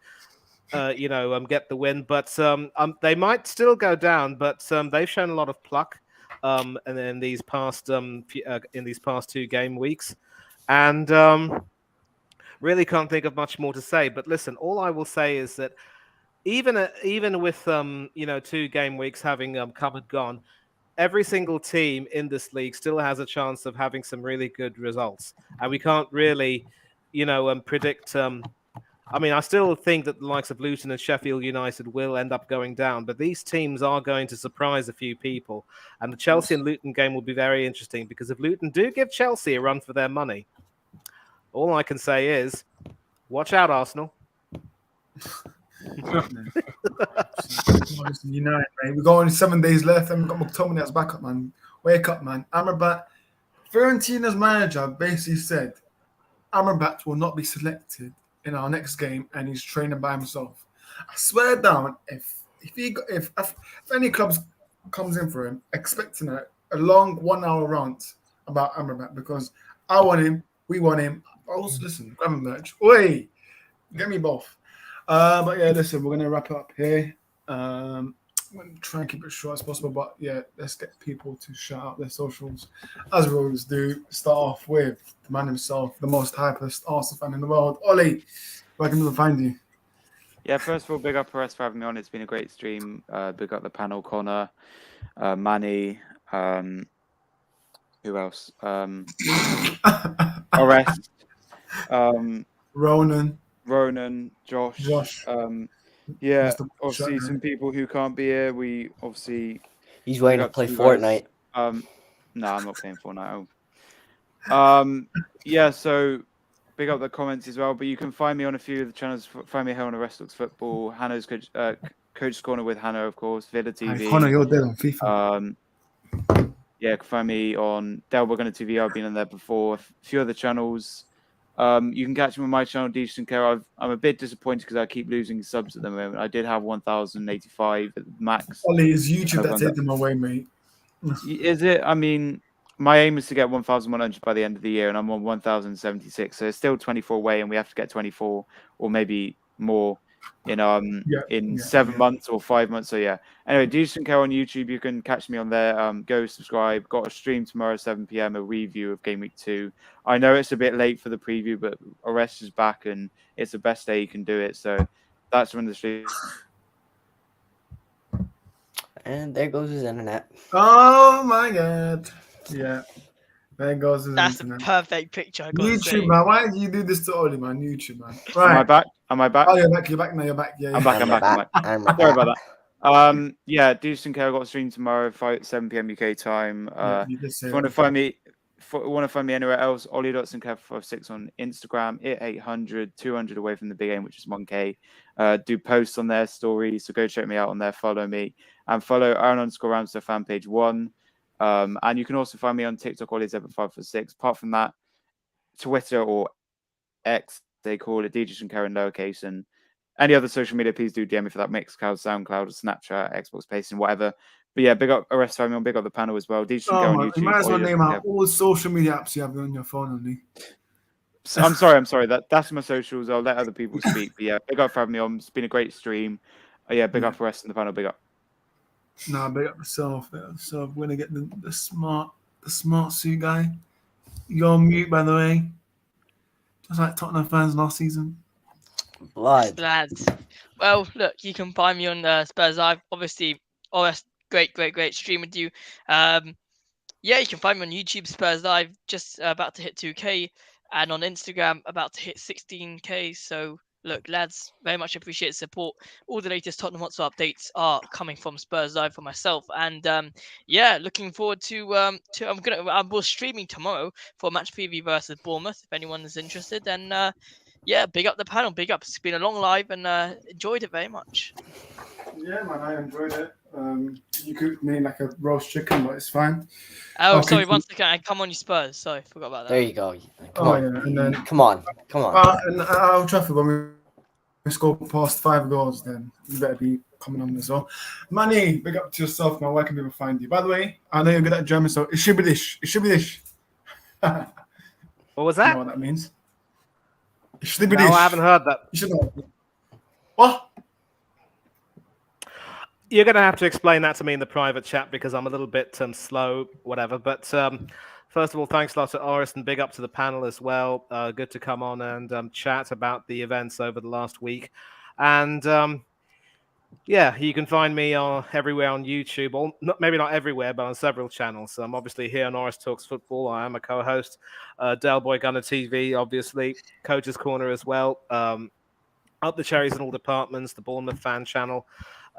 get the win. But they might still go down. But they've shown a lot of pluck. And in these past 2 game weeks, and really can't think of much more to say. But listen, all I will say is that even with 2 game weeks having come and gone, every single team in this league still has a chance of having some really good results, and we can't really predict. I still think that the likes of Luton and Sheffield United will end up going down, but these teams are going to surprise a few people. And the Chelsea and Luton game will be very interesting, because if Luton do give Chelsea a run for their money, all I can say is, watch out, Arsenal. United, mate. We've got only 7 days left, and we've got McTominay as backup, man. Wake up, man. Amrabat, Fiorentina's manager basically said Amrabat will not be selected in our next game, and he's training by himself. I swear down, if any clubs comes in for him, expecting a long 1-hour rant about Amrabat, because I want him, we want him. Also, listen, grab a merch. Oi, get me both. But yeah, listen, we're gonna wrap it up here. I'm gonna try and keep it short as possible, but yeah, let's get people to shout out their socials, as we always do. Start off with the man himself, the most hypest Arsenal fan in the world, Ollie. Where can people find you? Yeah, first of all, big up Perez for having me on. It's been a great stream. Big up the panel, Connor, Manny, who else? Orest, Ronan, Josh. Yeah, obviously some people who can't be here. We obviously He's waiting to play Fortnite. No, I'm not playing Fortnite. Yeah, so big up the comments as well. But you can find me on a few of the channels. Find me here on Arrest Looks Football, Hannah's Coach's Corner with Hannah, of course, Villa TV. Hey, Connor, you're dead on FIFA. Yeah, you can find me on Delbert Gunner TV. I've been on there before. A few other channels. You can catch me on my channel, Decent Care. I'm a bit disappointed because I keep losing subs at the moment. I did have 1,085 at the max. Ollie, is YouTube that take them away, mate? Is it? I mean, my aim is to get 1,100 by the end of the year, and I'm on 1,076. So it's still 24 away, and we have to get 24 or maybe more in 7 months or 5 months. So yeah. Anyway, Decent Care on YouTube. You can catch me on there. Go subscribe. Got a stream tomorrow, 7 p.m. A review of Game Week 2. I know it's a bit late for the preview, but Arrest is back, and it's the best day you can do it. So that's when the stream. And there goes his internet. Oh my god! Yeah, there goes his That's internet. a perfect picture. I gotta say. YouTube, man. Why did you do this to Ollie, man? YouTube, man. Right. Am I back? Am I back? Oh, you're back. You're back now. You're back. Yeah. I'm back. I'm back. Sorry about that. Yeah, Decent Care. I got a stream tomorrow, 7 p.m. UK time. If you want to find me, anywhere else, Ollie.Sinclair56 on Instagram. 800, 200 away from the big aim, which is 1K. Do posts on their stories, so go check me out on there. Follow me and follow Aaron_Ramsey fan page 1. And you can also find me on TikTok, Ollie7546. Apart from that, Twitter or X, they call it, DJ Karen lowercase, and any other social media, please do DM me for that. Mixcloud, SoundCloud, Snapchat, Xbox Pacing, whatever. But yeah, big up Arrest Family, big up the panel as well. DJ on YouTube. You might as well name out all social media apps you have on your phone, Ollie. So, I'm sorry. That's my socials. I'll let other people speak. But yeah, big up for having me on. It's been a great stream. Yeah, big up for Arrest in the panel. Big up. Nah, big up yourself. So we're gonna get the smart suit guy. You're on mute, by the way. Just like Tottenham fans last season. Blood. Lads. Well, look, you can find me on Spurs Live. Obviously, that's great stream with you. Yeah, you can find me on YouTube, Spurs Live, just about to hit 2K, and on Instagram, about to hit 16K. So look, lads, very much appreciate the support. All the latest Tottenham Hotspur updates are coming from Spurs Live for myself, and yeah, looking forward to I'm streaming tomorrow for match preview versus Bournemouth. If anyone is interested, then yeah, big up the panel, big up. It's been a long live and enjoyed it very much. Yeah, man, I enjoyed it. You cooked me like a roast chicken, but it's fine. Oh, Okay, sorry, cool. one second, I come on you Spurs. Sorry, forgot about that. There you go. Come Oh, on. yeah, and then Come on. and Old Trafford, when we score past 5 goals, then you better be coming on as well. Manny, big up to yourself, man. Where can people find you? By the way, I know you're good at German, so it should be this. It should be this. What was You know that? what that means? It should be No, this. I haven't heard that. You should know. What? You're going to have to explain that to me in the private chat because I'm a little bit slow, whatever. But first of all, thanks a lot to Oris and big up to the panel as well. Good to come on and chat about the events over the last week. And yeah, you can find me everywhere on YouTube, or maybe not everywhere, but on several channels. I'm obviously here on Oris Talks Football. I am a co-host. Del Boy Gunner TV, obviously. Coach's Corner as well. Up the cherries in all departments, the Bournemouth fan channel.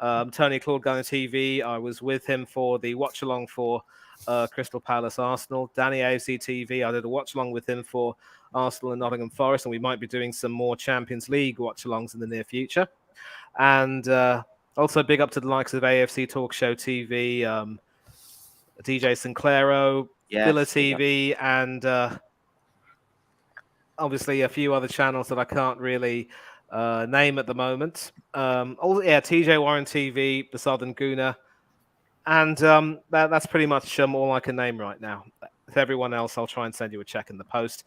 Tony Claude Gunner TV. I was with him for the watch along for Crystal Palace Arsenal. Danny AFC TV. I did a watch along with him for Arsenal and Nottingham Forest, and we might be doing some more Champions League watch alongs in the near future. And also big up to the likes of AFC Talk Show TV, DJ Sinclairo, Villa TV, and obviously a few other channels that I can't really name at the moment. TJ Warren TV, the Southern Gooner, and that's pretty much all I can name right now. With everyone else, I'll try and send you a check in the post.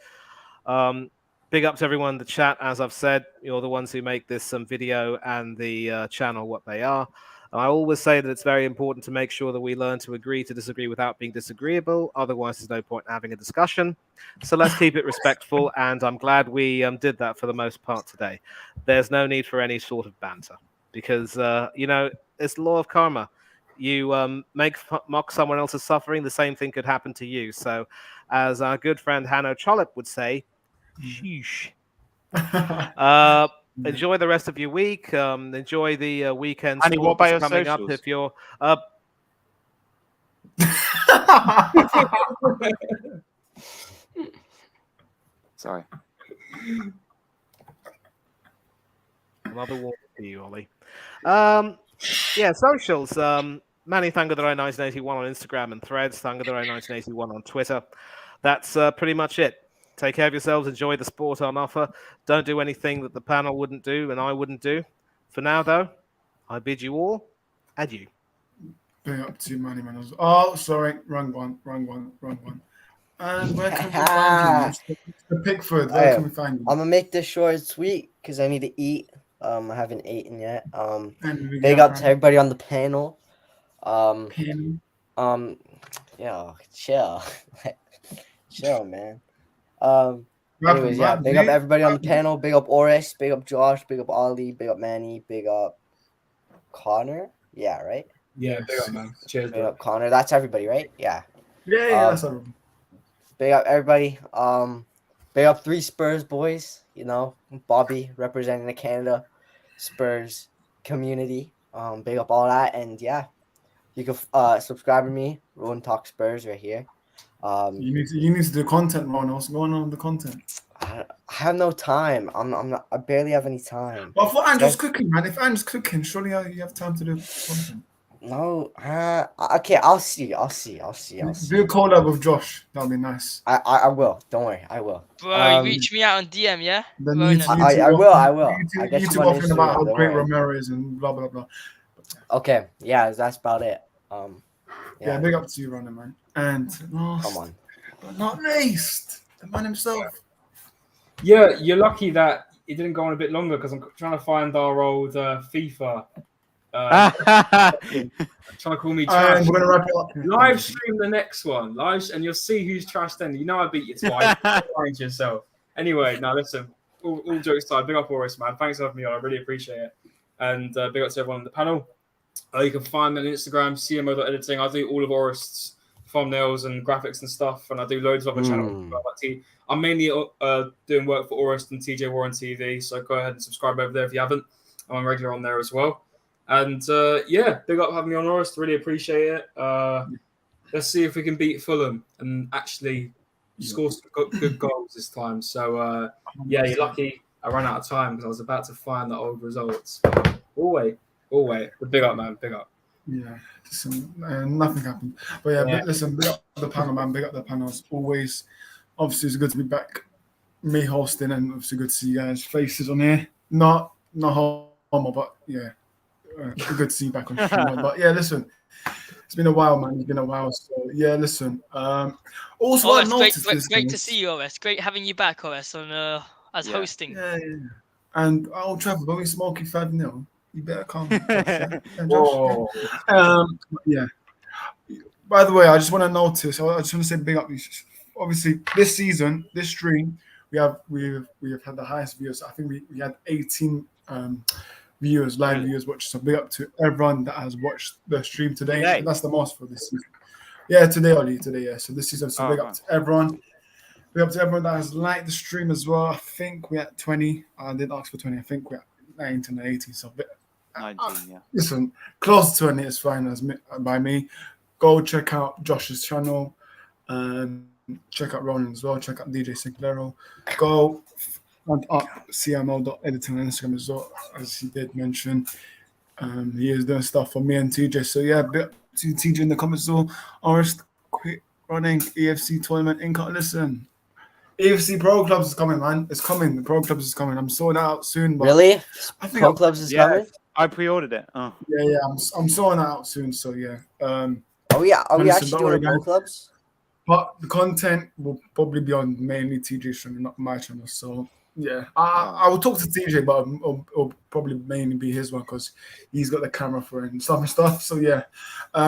Big up to everyone in the chat. As I've said, you're the ones who make this video and the channel what they are. And I always say that it's very important to make sure that we learn to agree to disagree without being disagreeable. Otherwise, there's no point in having a discussion. So let's keep it respectful. And I'm glad we did that for the most part today. There's no need for any sort of banter because, it's the law of karma. You mock someone else's suffering, the same thing could happen to you. So as our good friend Hanno Chollop would say, sheesh. Enjoy the rest of your week. Enjoy the weekend Annie, what sport about that's your coming up. socials? If you're Sorry. another warning to you, Ollie. Yeah, socials. Manny Thangadero 1981 on Instagram and Threads, Thangadero 1981 on Twitter. That's pretty much it. Take care of yourselves. Enjoy the sport on offer. Don't do anything that the panel wouldn't do and I wouldn't do. For now, though, I bid you all adieu. Big up to Manny Man. Oh, sorry, wrong one. And where can we find you? Mr. Pickford, where can we find you? I'm gonna make this short and sweet because I need to eat. I haven't eaten yet. And Big up to everybody on the panel. Yeah, chill, chill, man. Anyways, yeah, big up everybody on the panel. Big up Oris, big up Josh, big up Ollie, big up Manny, big up Connor. Yeah, right. Yeah, big up, man. Cheers, Big bro. up Connor. That's everybody, right? Yeah. Yeah, that's everyone. Big up everybody. Big up 3 Spurs boys. Bobby representing the Canada Spurs community. Big up all that, and yeah, you can subscribe to me. Rowan Talk Spurs right here. You need to do content, Ron. What's going on with the content? I have no time. I barely have any time. Well, for Andrew's cooking, man. If Andrew's cooking, surely you have time to do content. No. Okay. I'll see. Do a collab with Josh. That'll be nice. I will. Don't worry. I will. Bro, reach me out on DM, yeah? Then Ronan. I will. I will. I You get two you on talking about how Instagram, don't great worry. Romero is and blah blah blah. Okay. Yeah, that's about it. Yeah, big up to you, Ronnie, man. And last, Come on. but not least, the man himself. Yeah, you're lucky that it didn't go on a bit longer because I'm trying to find our old FIFA. Trying to call me trash. And we're gonna wrap it up. Live stream the next one. And you'll see who's trash then. You know I beat you twice. Find yourself. Anyway, now listen. All jokes aside, big up Oris, man. Thanks for having me on. I really appreciate it. And big up to everyone on the panel. You can find me on Instagram, cmo.editing. I do all of Oris's thumbnails and graphics and stuff, and I do loads of other channels. Mm. I'm mainly doing work for Orist and TJ Warren TV, so go ahead and subscribe over there if you haven't. I'm regular on there as well. And yeah, big up having me on, Orist. Really appreciate it. Let's see if we can beat Fulham and actually score some good goals this time. So yeah, you're lucky I ran out of time because I was about to find the old results. Always. But big up, man. Big up. Yeah, nothing happened. But yeah, Yeah. But listen, big up the panel, man. Big up the panel as always. Obviously, it's good to be back. Me hosting, and obviously good to see you guys' faces on here. Not homo, but yeah, good to see you back on stream. But yeah, listen, it's been a while, man. It's been a while. So yeah, listen. Also, I OS, noticed great this. to guys. see you, OS. Great having you back, OS, on as Yeah. hosting. Yeah. And Old Trafford, when we smoking 5-0, you better come. Josh, yeah? Whoa. Yeah. By the way, I just want to notice. I just want to say big up. Obviously, this season, this stream, we have had the highest views. I think we had 18 viewers, live viewers watching. So big up to everyone that has watched the stream today. Today? And that's the most for this season. Yeah, today. Yeah. So this season, so Oh, big up to everyone. Big up to everyone that has liked the stream as well. I think we're at 20. I did ask for 20. I think we're at 19 and 18. So 19, yeah. listen, close to 20 is fine by me. Go check out Josh's channel. Check out Ronan as well. Check out DJ Sinclairo. Go and up cmo.editing on Instagram as well, as he did mention. He is doing stuff for me and TJ. So yeah, bit up to TJ in the comments as well. Orist, quit running EFC tournament in. Listen, EFC Pro Clubs is coming, man. It's coming. The Pro Clubs is coming. I'm sorting out soon. But Really? I think Pro Clubs is Yeah. coming? I pre-ordered it. Oh. Yeah. I'm sorting that out soon. So yeah. Are we Listen, actually don't doing worry, a Pro guys. Clubs? But the content will probably be on mainly TJ's channel, not my channel. So yeah, I will talk to TJ, but it'll probably mainly be his one because he's got the camera for it and stuff. So yeah,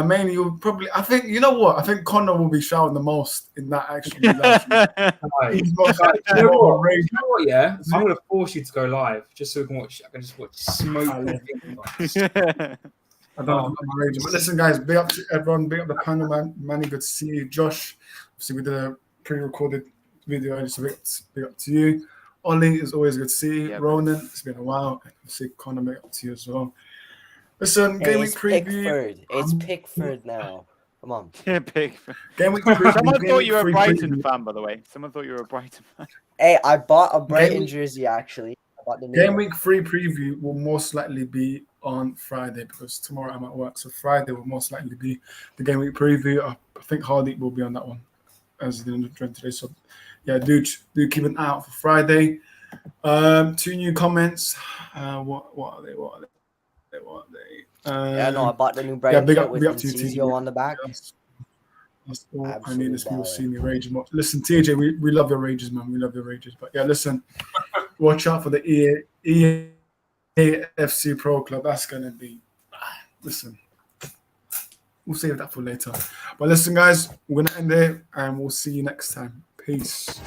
mainly you'll probably. I think you know what? I think Connor will be shouting the most in that actually. Right. He's got You know what? rage. You know what, yeah? I'm going to force you to go live just so we can watch. I can just watch smoke. I don't know if I'm raging, but listen, guys, big up to everyone, big up the panel, man. Manny, good to see you. Josh, obviously we did a pre-recorded video, so big up to you. Ollie, it's always good to see you. Yeah, Ronan, it's been a while. Obviously, Connor, big up to you as well. Listen, Hey, game week it's preview. Pickford. It's Pickford now. Come on. Big. Game week preview. Someone game thought week you were a free Brighton preview. fan, by the way. Someone thought you were a Brighton fan. Hey, I bought a Brighton week- jersey actually. I bought the new Game one. week free preview will most likely be on Friday because tomorrow I'm at work. So Friday will most likely be the game week preview. I think Hardeep will be on that one as he didn't join today. So yeah, do keep an eye out for Friday. 2 new comments. What are they? Yeah, no, I bought the new Brighton big kit up with to you, Encizio TJ. on the back. That's all I need. Absolutely Is people valid. see me raging. But listen, TJ, we love your rages, man. We love your rages. But yeah, listen, watch out for the EAFC Pro Club. That's gonna be. Listen, we'll save that for later. But listen, guys, we're gonna end there, and we'll see you next time. Peace.